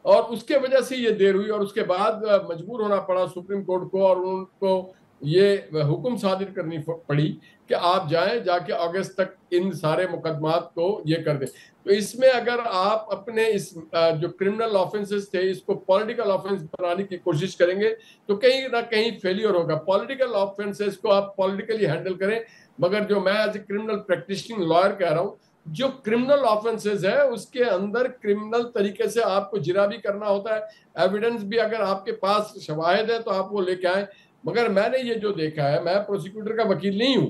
اور اس کے وجہ سے یہ دیر ہوئی، اور اس کے بعد مجبور ہونا پڑا سپریم کورٹ کو اور ان کو یہ حکم صادر کرنی پڑی کہ آپ جائیں، جا کے اگست تک ان سارے مقدمات کو یہ کر دیں. تو اس میں اگر آپ اپنے اس جو کرمنل آفنسز تھے اس کو پولیٹیکل آفنس بنانے کی کوشش کریں گے تو کہیں نہ کہیں فیلیئر ہوگا. پولیٹیکل آفنسز کو آپ پولیٹیکلی ہینڈل کریں، مگر جو میں ایز اے کرمنل پریکٹیشننگ لائر کہہ رہا ہوں، جو کرمنل آفنسز ہے اس کے اندر کرمنل طریقے سے آپ کو جرا بھی کرنا ہوتا ہے. ایویڈنس بھی اگر آپ کے پاس شواہد ہے تو آپ وہ لے کے آئیں. مگر میں نے یہ جو دیکھا ہے، میں پروسیکیوٹر کا وکیل نہیں ہوں،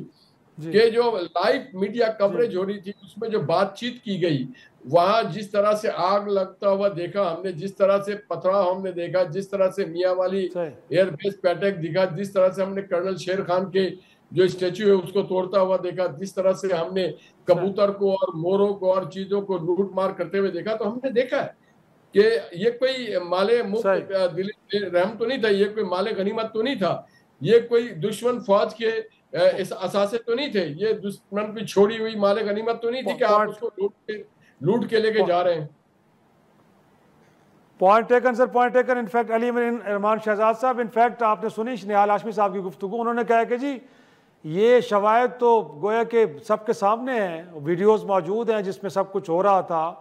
کہ جو لائیو میڈیا کوریج ہو رہی تھی اس میں جو بات چیت کی گئی، وہاں جس طرح سے آگ لگتا ہوا دیکھا ہم نے، جس طرح سے پتھراؤ ہم نے دیکھا، جس طرح سے میاں والی ایئر بیس پہ اٹیک دیکھا، جس طرح سے ہم نے کرنل شیر خان کے جو اسٹیچو ہے اس کو توڑتا ہوا دیکھا، جس طرح سے ہم نے کبوتر کو اور موروں کو اور چیزوں کو لوٹ مار کرتے ہوئے دیکھا، تو ہم نے دیکھا ہے کہ یہ کوئی مال مفت دل رحم تو نہیں تھا، یہ کوئی مال غنیمت تو نہیں تھا، یہ کوئی دشمن فوج کے اثاثے تو نہیں تھے، یہ دشمن پہ چھوڑی ہوئی مال غنیمت تو نہیں تھی کہ آپ اس کو لوٹ کے لے کے جا رہے ہیں. پوائنٹ ٹیکن سر، پوائنٹ ٹیکن. انفیکٹ علی ارمان شہزاد صاحب، انفیکٹ آپ نے سنی نہال ہاشمی صاحب کی گفتگو، انہوں نے کہا کہ جی یہ شواہد تو گویا کہ سب کے سامنے ہیں، ویڈیوز موجود ہیں جس میں سب کچھ ہو رہا تھا.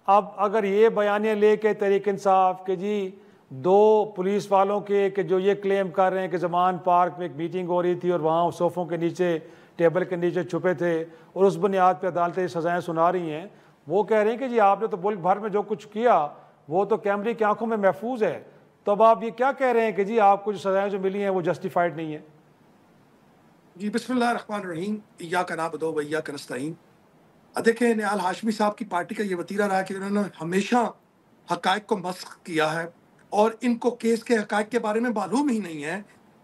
اب اگر یہ بیانیہ لے کے تحریک انصاف کہ جی دو پولیس والوں کے کہ جو یہ کلیم کر رہے ہیں کہ زمان پارک میں ایک میٹنگ ہو رہی تھی اور وہاں صوفوں کے نیچے ٹیبل کے نیچے چھپے تھے اور اس بنیاد پہ عدالتیں سزائیں سنا رہی ہیں، وہ کہہ رہے ہیں کہ جی آپ نے تو ملک بھر میں جو کچھ کیا وہ تو کیمرے کی آنکھوں میں محفوظ ہے، تو اب آپ یہ کیا کہہ رہے ہیں کہ جی آپ کو جو سزائیں جو ملی ہیں وہ جسٹیفائڈ نہیں ہیں؟ جی بسم اللہ الرحمن الرحیم، ایاک نعبد و ایاک نستعین۔ دیکھیں نیال ہاشمی صاحب کی پارٹی کا یہ وتیرہ رہا کہ انہوں نے ہمیشہ حقائق کو مسخ کیا ہے، اور ان کو کیس کے حقائق کے بارے میں معلوم ہی نہیں ہے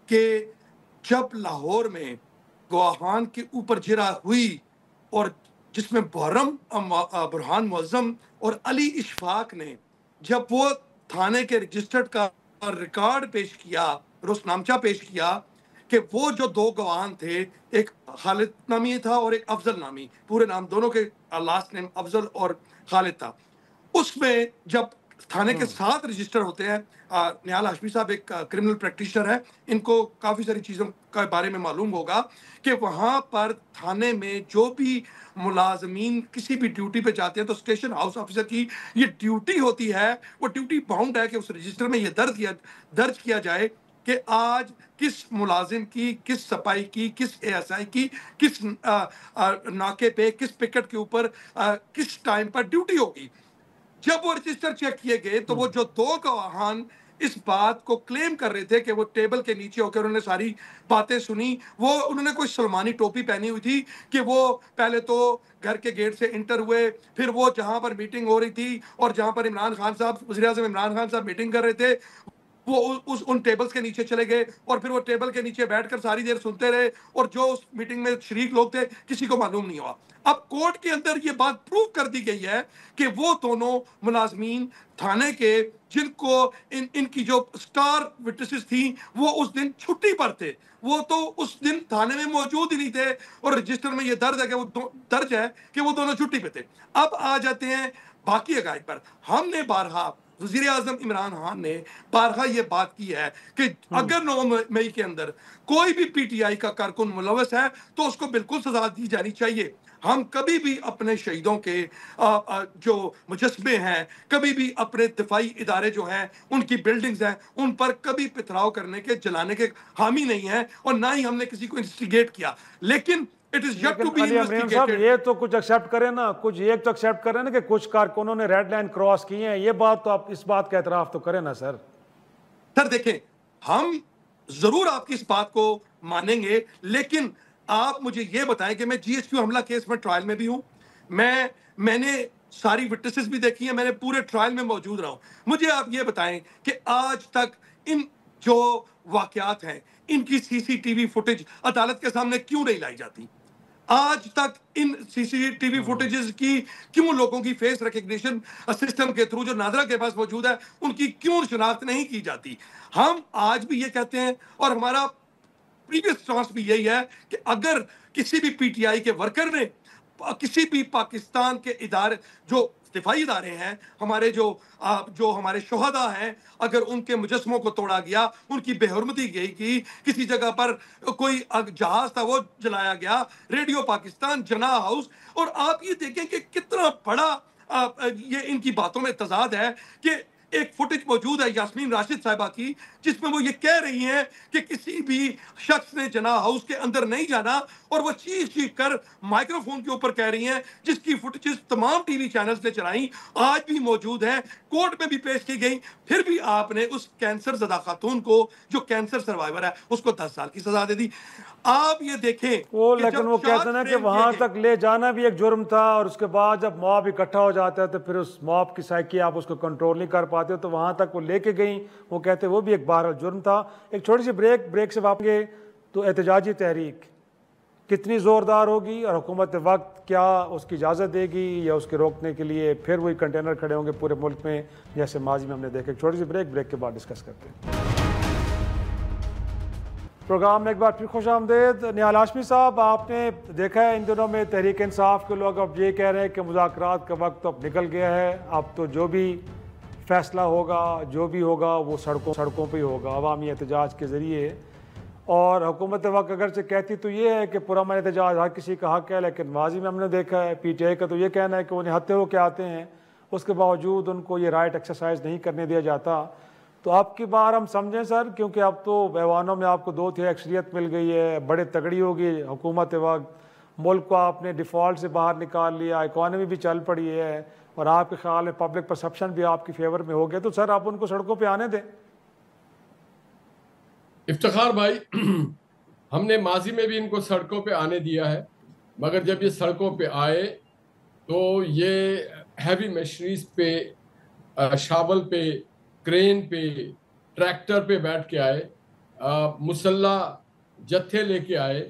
کہ جب لاہور میں گواہان کے اوپر جرح ہوئی اور جس میں برہان معظم اور علی اشفاق نے جب وہ تھانے کے رجسٹرڈ کا ریکارڈ پیش کیا، روزنامچہ پیش کیا کہ وہ جو دو گواہان تھے، ایک خالد نامی تھا اور ایک افضل نامی، پورے نام دونوں کے لاسٹ نیم افضل اور خالد تھا، اس میں جب تھانے کے ساتھ رجسٹر ہوتے ہیں، نیال ہاشمی صاحب ایک کرمنل پریکٹیشنر ہے، ان کو کافی ساری چیزوں کے بارے میں معلوم ہوگا کہ وہاں پر تھانے میں جو بھی ملازمین کسی بھی ڈیوٹی پہ جاتے ہیں تو اسٹیشن ہاؤس آفیسر کی یہ ڈیوٹی ہوتی ہے، وہ ڈیوٹی باؤنڈ ہے کہ اس رجسٹر میں یہ درج کیا جائے کہ آج کس ملازم کی، کس سپاہی کی، کس اے ایس آئی کی، کس ناکے پہ، کس پکٹ کے اوپر کس ٹائم پر ڈیوٹی ہوگی۔ جب وہ رجسٹر چیک کیے گئے تو وہ جو دو گواہان اس بات کو کلیم کر رہے تھے کہ وہ ٹیبل کے نیچے ہو کے انہوں نے ساری باتیں سنی، وہ انہوں نے کوئی سلمانی ٹوپی پہنی ہوئی تھی کہ وہ پہلے تو گھر کے گیٹ سے انٹر ہوئے، پھر وہ جہاں پر میٹنگ ہو رہی تھی اور جہاں پر عمران خان صاحب، وزیر اعظم عمران خان صاحب میٹنگ کر رہے تھے، وہ ان ٹیبلز کے نیچے چلے گئے اور پھر وہ ٹیبل کے نیچے بیٹھ کر ساری دیر سنتے رہے، اور جو اس میٹنگ میں شریک لوگ تھے کسی کو معلوم نہیں ہوا۔ اب کورٹ کے اندر یہ بات پروو کر دی گئی ہے کہ وہ دونوں ملازمین تھانے کے جن کو ان کی جو سٹار وٹنسز تھیں وہ اس دن چھٹی پر تھے، وہ تو اس دن تھانے میں موجود ہی نہیں تھے، اور رجسٹر میں یہ درج ہے کہ وہ دونوں چھٹی پہ تھے۔ اب آ جاتے ہیں باقی حقائق پر۔ ہم نے بارہا، وزیر اعظم عمران خان نے بارہا یہ بات کی ہے کہ اگر 9 مئی کے اندر کوئی بھی پی ٹی آئی کا کارکن ملوث ہے تو اس کو بالکل سزا دی جانی چاہیے۔ ہم کبھی بھی اپنے شہیدوں کے جو مجسمے ہیں، کبھی بھی اپنے دفاعی ادارے جو ہیں، ان کی بلڈنگز ہیں، ان پر کبھی پتھراؤ کرنے کے، جلانے کے حامی نہیں ہیں، اور نہ ہی ہم نے کسی کو انویسٹیگیٹ کیا، لیکن علی امرین صاحب یہ تو کچھ ایکسیپٹ کریں نا، کچھ ایک تو ایکسیپٹ کریں نا کہ کچھ کارکنوں نے ریڈ لائن کراس کی ہیں، یہ بات تو آپ اس بات کا اعتراف تو کریں نا سر۔ سر دیکھیں، ہم ضرور آپ کی اس بات کو مانیں گے، لیکن آپ مجھے یہ بتائیں کہ میں جی ایچ کیو حملہ کیس میں ٹرائل میں بھی ہوں، میں نے ساری وٹنسز بھی دیکھی ہیں، میں نے پورے ٹرائل میں موجود رہا ہوں۔ مجھے آپ یہ بتائیں کہ آج تک ان جو واقعات ہیں ان کی سی سی ٹی وی فوٹیج عدالت کے سامنے کیوں نہیں لائی جاتی؟ آج تک ان سی سی ٹی وی فوٹیجز کی کیوں لوگوں کی فیس ریکگنیشن سسٹم کے تھرو جو نادرا کے پاس موجود ہے ان کی کیوں شناخت نہیں کی جاتی؟ ہم آج بھی یہ کہتے ہیں، اور ہمارا پریویس سٹانس بھی یہی ہے کہ اگر کسی بھی پی ٹی آئی کے ورکر نے کسی بھی پاکستان کے ادارے جو دفاعی ادارے ہیں، ہمارے جو ہمارے شہداء ہیں، اگر ان کے مجسموں کو توڑا گیا، ان کی بے حرمتی کی، کسی جگہ پر کوئی جہاز تھا وہ جلایا گیا، ریڈیو پاکستان، جناح ہاؤس، اور آپ یہ دیکھیں کہ کتنا بڑا یہ ان کی باتوں میں تضاد ہے کہ ایک فوٹیج موجود ہے یاسمین راشد صاحبہ کی جس میں وہ یہ کہہ رہی ہیں کہ کسی بھی شخص نے جناح ہاؤس کے اندر نہیں جانا، اور وہ چیخ کر مائکرو فون کے اوپر کہہ رہی ہیں، جس کی فوٹیجز تمام ٹی وی چینلز نے چلائیں، آج بھی موجود ہیں، کورٹ میں بھی پیش کی گئی، پھر بھی آپ نے اس کینسر زدہ خاتون کو جو کینسر سروائیور ہے اس کو 10 سال کی سزا دے دی۔ آپ یہ دیکھیں لیکن وہ کہتے ہیں کہ وہاں تک لے جانا بھی ایک جرم تھا، اور اس کے بعد جب موب اکٹھا ہو جاتا ہے تو پھر اس موب کی سائیکی آپ اس کو کنٹرول نہیں کر پاتے، تو وہاں تک وہ لے کے گئیں، وہ کہتے وہ بھی ایک بہرحال جرم تھا۔ ایک چھوٹی سی بریک سے واپس گئے تو احتجاجی تحریک کتنی زوردار ہوگی، اور حکومت وقت کیا اس کی اجازت دے گی یا اس کے روکنے کے لیے پھر وہی کنٹینر کھڑے ہوں گے پورے ملک میں جیسے ماضی میں ہم نے دیکھے؟ ایک چھوٹی سی بریک کے بعد ڈسکس کرتے ہیں۔ پروگرام میں ایک بار پھر خوش آمدید۔ نیال ہاشمی صاحب، آپ نے دیکھا ہے ان دنوں میں تحریک انصاف کے لوگ اب یہ کہہ رہے ہیں کہ مذاکرات کا وقت اب نکل گیا ہے، اب تو جو بھی فیصلہ ہوگا، جو بھی ہوگا وہ سڑکوں پہ ہی ہوگا، عوامی احتجاج کے ذریعے۔ اور حکومت وقت اگرچہ کہتی تو یہ ہے کہ پرامن احتجاج ہر کسی کا حق ہے، لیکن ماضی میں ہم نے دیکھا ہے پی ٹی آئی کا تو یہ کہنا ہے کہ وہ نہتے ہو کے آتے ہیں، اس کے باوجود ان کو یہ رائٹ ایکسرسائز نہیں کرنے دیا جاتا۔ تو اب کی بار ہم سمجھیں سر، کیونکہ اب تو ایوانوں میں آپ کو 2/3 اکثریت مل گئی ہے، بڑے تگڑی ہوگی حکومت وقت، ملک کو آپ نے ڈیفالٹ سے باہر نکال لیا، اکانومی بھی چل پڑی ہے، اور آپ کے خیال میں پبلک پرسپشن بھی آپ کی فیور میں ہو گیا، تو سر آپ ان کو سڑکوں پہ آنے دیں۔ افتخار بھائی، ہم نے ماضی میں بھی ان کو سڑکوں پہ آنے دیا ہے، مگر جب یہ سڑکوں پہ آئے تو یہ ہیوی مشینریز پہ، شاول پہ، کرین پہ، ٹریکٹر پہ بیٹھ کے آئے، مسلح جتھے لے کے آئے،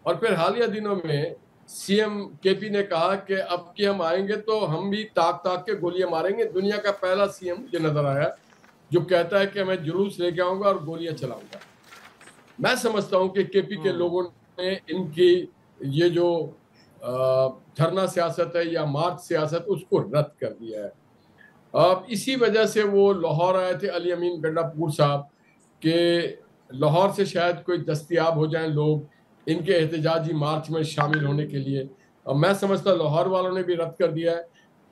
اور پھر حالیہ دنوں میں سی ایم کے پی نے کہا کہ اب کہ ہم آئیں گے تو ہم بھی تاک کے گولیاں ماریں گے۔ دنیا کا پہلا سی ایم مجھے نظر آیا جو کہتا ہے کہ میں جلوس لے کے آؤں گا اور گولیاں چلاؤں گا۔ میں سمجھتا ہوں کہ کے پی کے لوگوں نے ان کی یہ جو دھرنا سیاست ہے یا مارچ سیاست اس کو رد کر دیا ہے۔ اب اسی وجہ سے وہ لاہور آئے تھے علی امین گنڈا پور صاحب کہ لاہور سے شاید کوئی دستیاب ہو جائیں لوگ ان کے احتجاجی مارچ میں شامل ہونے کے لیے۔ اور میں سمجھتا لاہور والوں نے بھی رد کر دیا ہے۔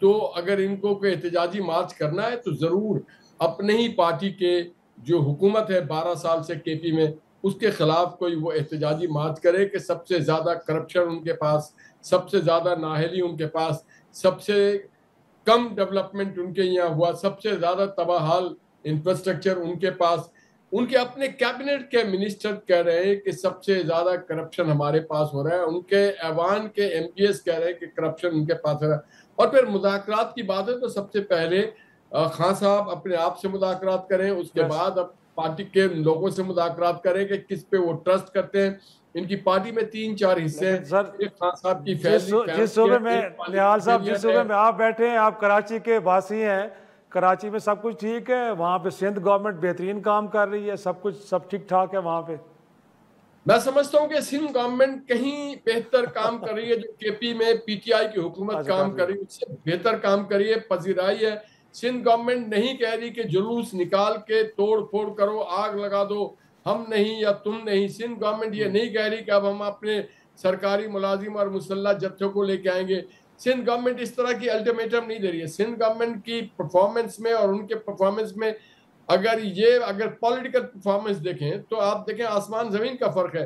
تو اگر ان کو کوئی احتجاجی مارچ کرنا ہے تو ضرور اپنے ہی پارٹی کے جو حکومت ہے 12 سال سے کے پی میں، اس کے خلاف کوئی وہ احتجاجی مارچ کرے کہ سب سے زیادہ کرپشن ان کے پاس، سب سے زیادہ نااہلی ان کے پاس، سب سے کم ڈیولپمنٹ ان کے یہاں ہوا، سب سے زیادہ تباہال انفراسٹرکچر ان کے پاس، ان کے اپنے کیبنٹ کے منسٹر کہہ رہے ہیں کہ سب سے زیادہ کرپشن ہمارے پاس ہو رہا ہے، ان کے ایوان کے ایم پی ایس کہہ رہے ہیں کہ کرپشن ان کے پاس ہو رہا ہے۔ اور پھر مذاکرات کی بات ہے تو سب سے پہلے خان صاحب اپنے آپ سے مذاکرات کریں، اس کے بعد اب پارٹی کے لوگوں سے مذاکرات کریں کہ کس پہ وہ ٹرسٹ کرتے ہیں۔ ان کی پارٹی میں 3-4 حصے ہیں۔ ایک خان صاحب کی جس صوبے میں نہال صاحب، جس صوبے میں آپ بیٹھے ہیں، آپ کراچی کے باسی ہیں، کراچی میں سب کچھ ٹھیک ہے، وہاں پہ سندھ گورنمنٹ بہترین کام کر رہی ہے، سب کچھ سب ٹھیک ٹھاک ہے وہاں پہ؟ میں سمجھتا ہوں کہ سندھ گورنمنٹ کہیں بہتر کام کر رہی ہے، جو کے پی میں پی ٹی آئی کی حکومت کام کر رہی ہے اس سے بہتر کام کر رہی ہے، پذیرائی ہے۔ سندھ گورنمنٹ نہیں کہہ رہی کہ جلوس نکال کے توڑ پھوڑ کرو، آگ لگا دو، ہم نہیں یا تم نہیں۔ سندھ گورنمنٹ یہ نہیں کہہ رہی کہ اب ہم اپنے سرکاری ملازم اور مسلح جتھوں کو لے کے آئیں گے۔ سندھ گورنمنٹ اس طرح کی الٹیمیٹم نہیں دے رہی ہے۔ سندھ گورنمنٹ کی پرفارمنس میں اور ان کے پرفارمنس میں اگر پولیٹیکل پرفارمنس دیکھیں تو آپ دیکھیں آسمان زمین کا فرق ہے۔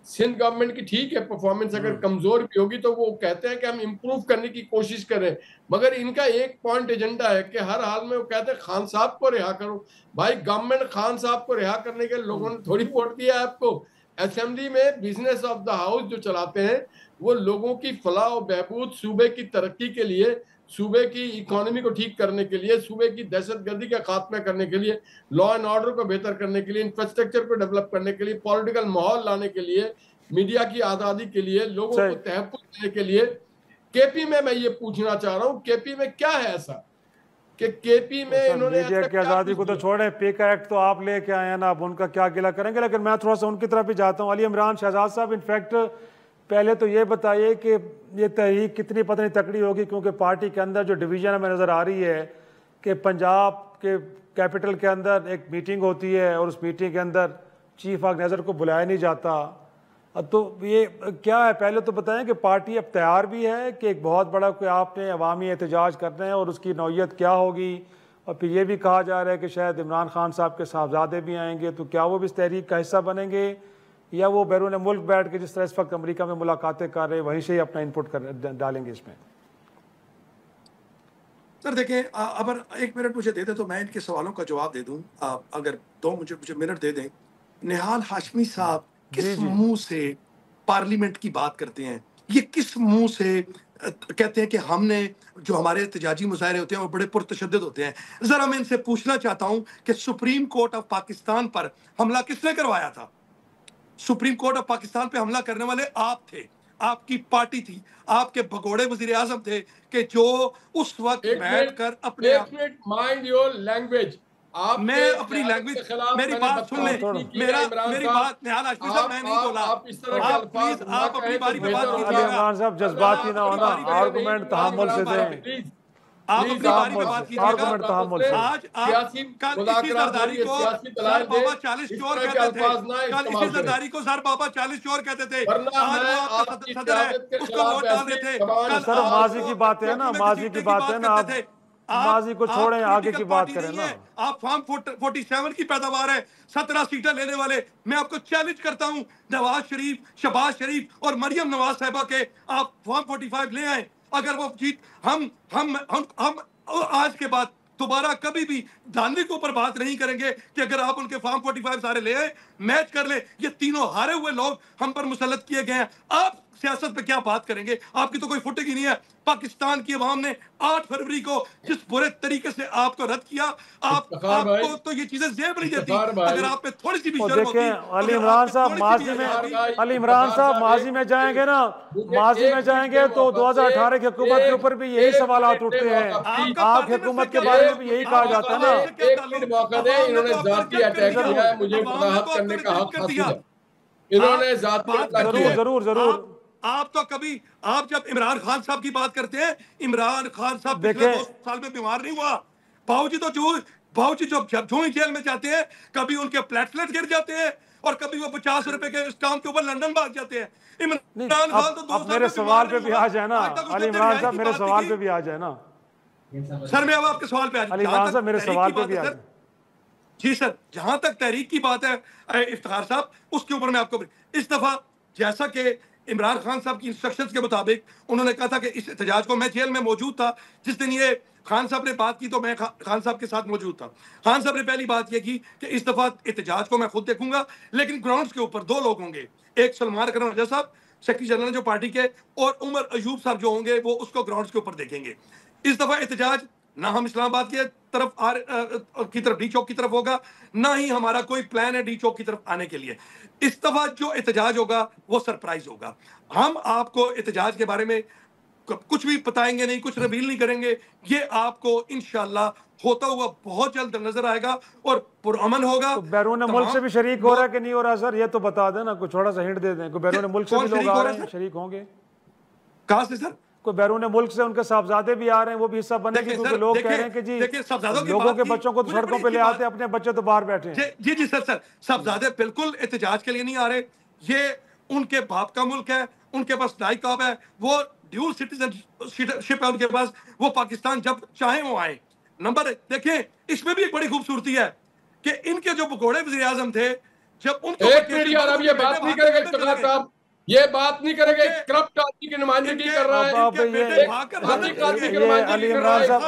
سندھ گورنمنٹ کی ٹھیک ہے پرفارمنس اگر کمزور بھی ہوگی تو وہ کہتے ہیں کہ ہم امپروو کرنے کی کوشش کریں، مگر ان کا ایک پوائنٹ ایجنڈا ہے کہ ہر حال میں وہ کہتے ہیں خان صاحب کو رہا کرو۔ بھائی گورنمنٹ خان صاحب کو رہا کرنے کے لوگوں نے تھوڑی ووٹ دیا ہے آپ کو۔ اسمبلی میں بزنس آف دا ہاؤس جو چلاتے ہیں وہ لوگوں کی فلاح و بہبود، صوبے کی ترقی کے لیے، صوبے کی اکانومی کو ٹھیک کرنے کے لیے، صوبے کی دہشت گردی کا خاتمہ کرنے کے لیے، لا اینڈ آرڈر کو بہتر کرنے کے لیے، انفراسٹرکچر کو ڈیولپ کرنے کے لیے، پولیٹیکل ماحول لانے کے لیے، میڈیا کی آزادی کے لیے، لوگوں کو تحفظ دینے کے لیے۔ کے پی میں یہ پوچھنا چاہ رہا ہوں، کے پی میں کیا ہے ایسا کہ کے پی میں انہوں نے میڈیا کی آزادی کو تو چھوڑیں، پیکا ایکٹ تو آپ لے کے آئے ہیں نا، اب ان کا کیا گلہ کریں گے، لیکن میں تھوڑا سا ان کی طرف بھی جاتا ہوں۔ علی عمران شہزاد صاحب، انفیکٹ پہلے تو یہ بتائیے کہ یہ تحریک کتنی پتہ نہیں تکڑی ہوگی، کیونکہ پارٹی کے اندر جو ڈویژن ہمیں نظر آ رہی ہے کہ پنجاب کے کیپٹل کے اندر ایک میٹنگ ہوتی ہے اور اس میٹنگ کے اندر چیف آرگنائزر کو بلایا نہیں جاتا، تو یہ کیا ہے؟ پہلے تو بتائیں کہ پارٹی اب تیار بھی ہے کہ ایک بہت بڑا کوئی آپ نے عوامی احتجاج کرنا ہے اور اس کی نوعیت کیا ہوگی؟ اور پھر یہ بھی کہا جا رہا ہے کہ شاید عمران خان صاحب کے صاحبزادے بھی آئیں گے، تو کیا وہ بھی اس تحریک کا حصہ بنیں گے یا وہ بیرون ملک بیٹھ کے جس طرح اس وقت امریکہ میں ملاقاتیں کر رہے ہیں وہیں سے ہی اپنا انپٹ ڈالیں گے اس میں؟ سر دیکھیں، اگر 1 منٹ مجھے دے دیں تو میں ان کے سوالوں کا جواب دے دوں، اگر 2 مجھے منٹ دے دیں۔ نہال ہاشمی صاحب کس منہ سے پارلیمنٹ کی بات کرتے ہیں؟ یہ کس منہ سے کہتے ہیں کہ ہم نے جو ہمارے احتجاجی مظاہرے ہوتے ہیں وہ بڑے پرتشدد ہوتے ہیں؟ ذرا میں ان سے پوچھنا چاہتا ہوں کہ سپریم کورٹ آف پاکستان پر حملہ کس نے کروایا تھا؟ سپریم کورٹ آف پاکستان پہ حملہ کرنے والے آپ تھے، آپ کی پارٹی تھی، آپ کے بھگوڑے وزیر اعظم تھے کہ جو اس وقت بیٹھ کر اپنے ایک منٹ مائنڈ یور لینگویج۔ میں اپنی لینگویج، میری بات سن لیں، میری بات نہال ہاشمی صاحب میں نہیں بولا، آپ پلیز آپ اپنی باری پہ بات کیجیے گا۔ عمران صاحب جذباتی نہ ہونا، آرگومنٹ تحمل سے دیں، آپ اپنی باری پہ بات کیجیے گا۔ آج کل اسی زرداری کو سر بابا 40 چور کہتے تھے، کل اسی زرداری کو سر بابا 40 چور کہتے تھے، آج وہ آپ کا صدر ہے، اس کو ووٹ ڈال رہے تھے۔ سر ماضی کی باتیں ہیں نا، ماضی کی باتیں نا، ماضی کو چھوڑیں, آگے کی بات کریں نا. آپ فارم 47 کی پیداوار ہے, 17 سیٹیں لینے والے. میں آپ کو چیلنج کرتا ہوں, نواز شریف, شہباز شریف اور مریم نواز صاحبہ کے آپ فارم 45 لے آئیں. اگر وہ جیت, ہم آج کے بعد دوبارہ کبھی بھی دھاندلی کے اوپر بات نہیں کریں گے کہ اگر آپ ان کے فارم 45 سارے لے آئے, میچ کر لیں. یہ تینوں ہارے ہوئے لوگ ہم پر مسلط کیے گئے ہیں. آپ سیاست پہ کیا بات کریں گے؟ آپ کی تو کوئی فوٹنگ ہی نہیں ہے. پاکستان کی عوام نے 8 فروری کو جس برے طریقے سے آپ کو رد کیا, آپ کو تو یہ چیزیں زیب نہیں دیتی. اگر آپ پہ تھوڑی سی بھی شرم ہوتی. دیکھیں علی عمران صاحب ماضی میں جائیں گے نا, ماضی میں جائیں گے تو 2018 کی حکومت کے اوپر بھی یہی سوالات اٹھتے ہیں. آپ کی حکومت کے بارے میں بھی یہی کہا جاتا ہے نا. ایک موقع دیں, انہوں نے ذاتی اٹیک کیا ہے, مجھے وضاحت کرنے کا حق حاصل ہے. انہوں نے ذاتی اٹیک کیا ہے. ضرور. آپ تو کبھی, آپ جب عمران خان صاحب کی بات کرتے ہیں, عمران خان صاحب پچھلے 2 سال میں بیمار نہیں ہوا. باوجی جب جیل میں جاتے ہیں, کبھی ان کے پلیٹلیٹ گر جاتے ہیں اور کبھی وہ 50 روپے کے اسٹام کے اوپر لندن بھاگ جاتے ہیں. عمران خان تو 2 سال میرے سوال پہ بھی آ جائے نا علی عمران صاحب, میرے سوال پہ بھی آ جائے نا سر. میں اب آپ کے سوال پہ علی عمران صاحب, میرے سوال پہ بھی آ جائے. جی سر, جہاں تک تحریک کی بات ہے افتخار صاحب, اس کے اوپر میں آپ کو اس دفعہ, جیسا کہ عمران خان صاحب کی انسٹرکشنز کے مطابق انہوں نے کہا تھا کہ اس احتجاج کو, میں جیل میں موجود تھا جس دن یہ خان صاحب نے بات کی, تو میں خان صاحب کے ساتھ موجود تھا. خان صاحب نے پہلی بات یہ کی کہ اس دفعہ احتجاج کو میں خود دیکھوں گا, لیکن گراؤنڈز کے اوپر 2 لوگ ہوں گے, ایک سلمان اکرم رضا صاحب سیکرٹری جنرل جو پارٹی کے, اور عمر ایوب صاحب جو ہوں گے وہ اس کو گراؤنڈز کے اوپر دیکھیں گے. اس دفعہ احتجاج نہ ہم اسلام آباد کی طرف ڈی چوک کی طرف ہوگا, نہ ہی ہمارا کوئی پلان ہے ڈی چوک کی طرف آنے کے لیے. اس دفعہ جو احتجاج ہوگا وہ سرپرائز ہوگا. ہم آپ کو احتجاج کے بارے میں کچھ بھی بتائیں گے نہیں, کچھ ریویل نہیں کریں گے. یہ آپ کو انشاءاللہ ہوتا ہوا بہت جلد نظر آئے گا اور پرامن ہوگا. بیرون ملک سے بھی شریک ہو رہا ہے کہ نہیں ہو رہا سر, یہ تو بتا دیں نا, کوئی تھوڑا سا ہنٹ دے دیں. کوئی بیرون ملک سے بھی لوگ آ رہے ہیں, شریک ہوں گے؟ کہاں سے سر؟ کوئی بیرون ملک سے ان کے صاحبزادے بھی آ رہے ہیں, وہ بھی حصہ بنے گی, کیونکہ لوگ کہہ رہے ہیں کہ جی لوگوں کے بچوں کو سڑکوں پہ لے آتے ہیں, اپنے بچے تو باہر بیٹھے ہیں. جی سر صاحبزادے بالکل احتجاج کے لیے نہیں آ رہے. یہ ان کے باپ کا ملک ہے, ان کے پاس نائکاب ہے, وہ ڈیول سٹیزنشپ ہے ان کے پاس, وہ پاکستان جب چاہیں وہ آئیں. نمبر دیکھیں, اس میں بھی ایک بڑی خوبصورتی ہے کہ ان کے جو بگوڑے وزیر اعظم تھے, جب ان کو یہ بات نہیں کرے گا افتخار صاحب, یہ بات نہیں کرے گا, کرپٹ آدمی کی نمائندگی کر رہا ہے. علی عمران صاحب,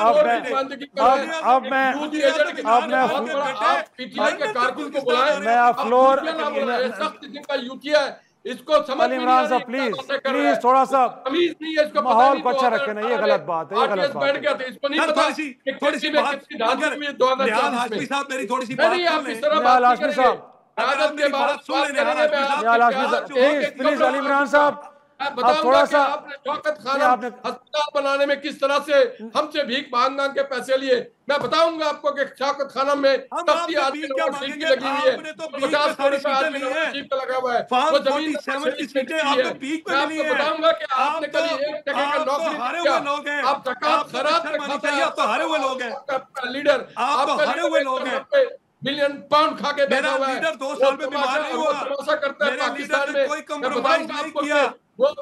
علی عمران صاحب پلیز تھوڑا سا ماحول کو اچھا رکھے نا, یہ غلط بات ہے, یہ غلط بات ہے. پلیز علی عمران صاحب تھوڑا سا ہسپتال بنانے میں کس طرح سے ہم سے بھیک مانگ مانگ کے پیسے لیے. میں بتاؤں گا آپ کو کہ شوکت خانم میں سختی آدمی نواز شریف کی لگی ہوئی ہے, 50 کروڑ روپے آدمی نواز شریف کا لگا ہوا ہے, وہ زمین میں آپ کو بتاؤں گا کہ آپ نے کبھی 1 ٹکے کا نوکری نہیں کیا. آپ زکات خیرات میں کھاتا ہے, آپ کا لیڈر, آپ کا لیڈر ملین پاؤنڈ کھا کے بیٹھا ہوا ہے. میرا لیڈر 2 سال میں بیمار نہیں ہوا, تماشا کرتا ہے پاکستان میں, کوئی کمپرومائز نہیں کیا.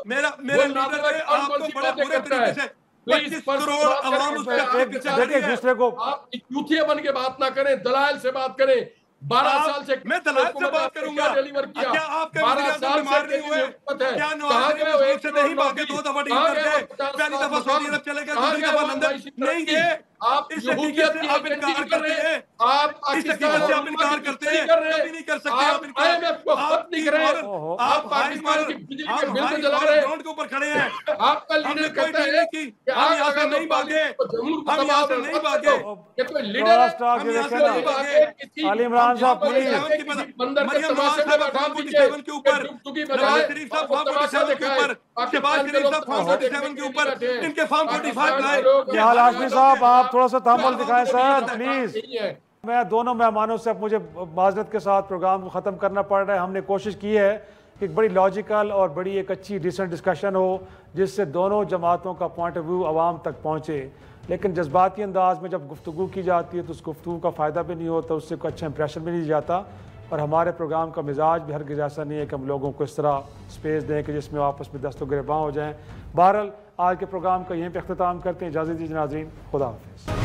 میرا لیڈر ہے, آپ کو بڑے برے طریقے سے 25 کروڑ عوام اس کے پیچھے دیکھیں دوسرے کو. آپ یوتھیا بن کے بات نہ کریں, دلائل سے بات کریں. 12 سال سے میں دلائل سے بات کروں گا. کیا آپ کے 12 سال بیمار نہیں ہوئے؟ کیا نواز شریف سے نہیں بھاگے 2 دفعہ ڈیل کرتے, پہلی دفعہ سعودی عرب چلے گئے, دوسری دفعہ لندن نہیں گئے. آپ اس حقیقت سے آپ انکار کرتے ہیں, اس حقیقت سے آپ انکار کرتے ہیں, کبھی نہیں کر سکتے آپ انکار. آپ پاکستان کی بجلی کے بل کو جلا رہے ہیں, گراؤنڈ کے اوپر کھڑے ہیں. آپ کا لیڈر کہتا ہے کہ ہم یہاں سے نہیں بھاگے, ہم یہاں سے نہیں بھاگے. کہ کوئی لیڈر ہے علی عمران صاحب پلیز. مریم نواز صاحب فارم 47 کے اوپر, نواز شریف صاحب فارم 47 کے اوپر, شہباز شریف صاحب فارم 47 کے اوپر, ان کے فارم 45 لائے. نہال ہاشمی صاحب آپ تھوڑا سا تحمل دکھائیں سر پلیز. میں دونوں مہمانوں سے اب مجھے معذرت کے ساتھ پروگرام کو ختم کرنا پڑ رہا ہے. ہم نے کوشش کی ہے کہ ایک بڑی لاجیکل اور بڑی ایک اچھی ڈیسنٹ ڈسکشن ہو جس سے دونوں جماعتوں کا پوائنٹ آف ویو عوام تک پہنچے, لیکن جذباتی انداز میں جب گفتگو کی جاتی ہے تو اس گفتگو کا فائدہ بھی نہیں ہوتا, اس سے کوئی اچھا امپریشن بھی نہیں جاتا. اور ہمارے پروگرام کا مزاج بھی ہرگز ایسا نہیں ہے کہ ہم لوگوں کو اس طرح سپیس دیں کہ جس میں آپس میں دست و گریباں ہو جائیں. بہرحال آج کے پروگرام کا یہیں پہ اختتام کرتے ہیں. اجازت دیجیے ناظرین, خدا حافظ.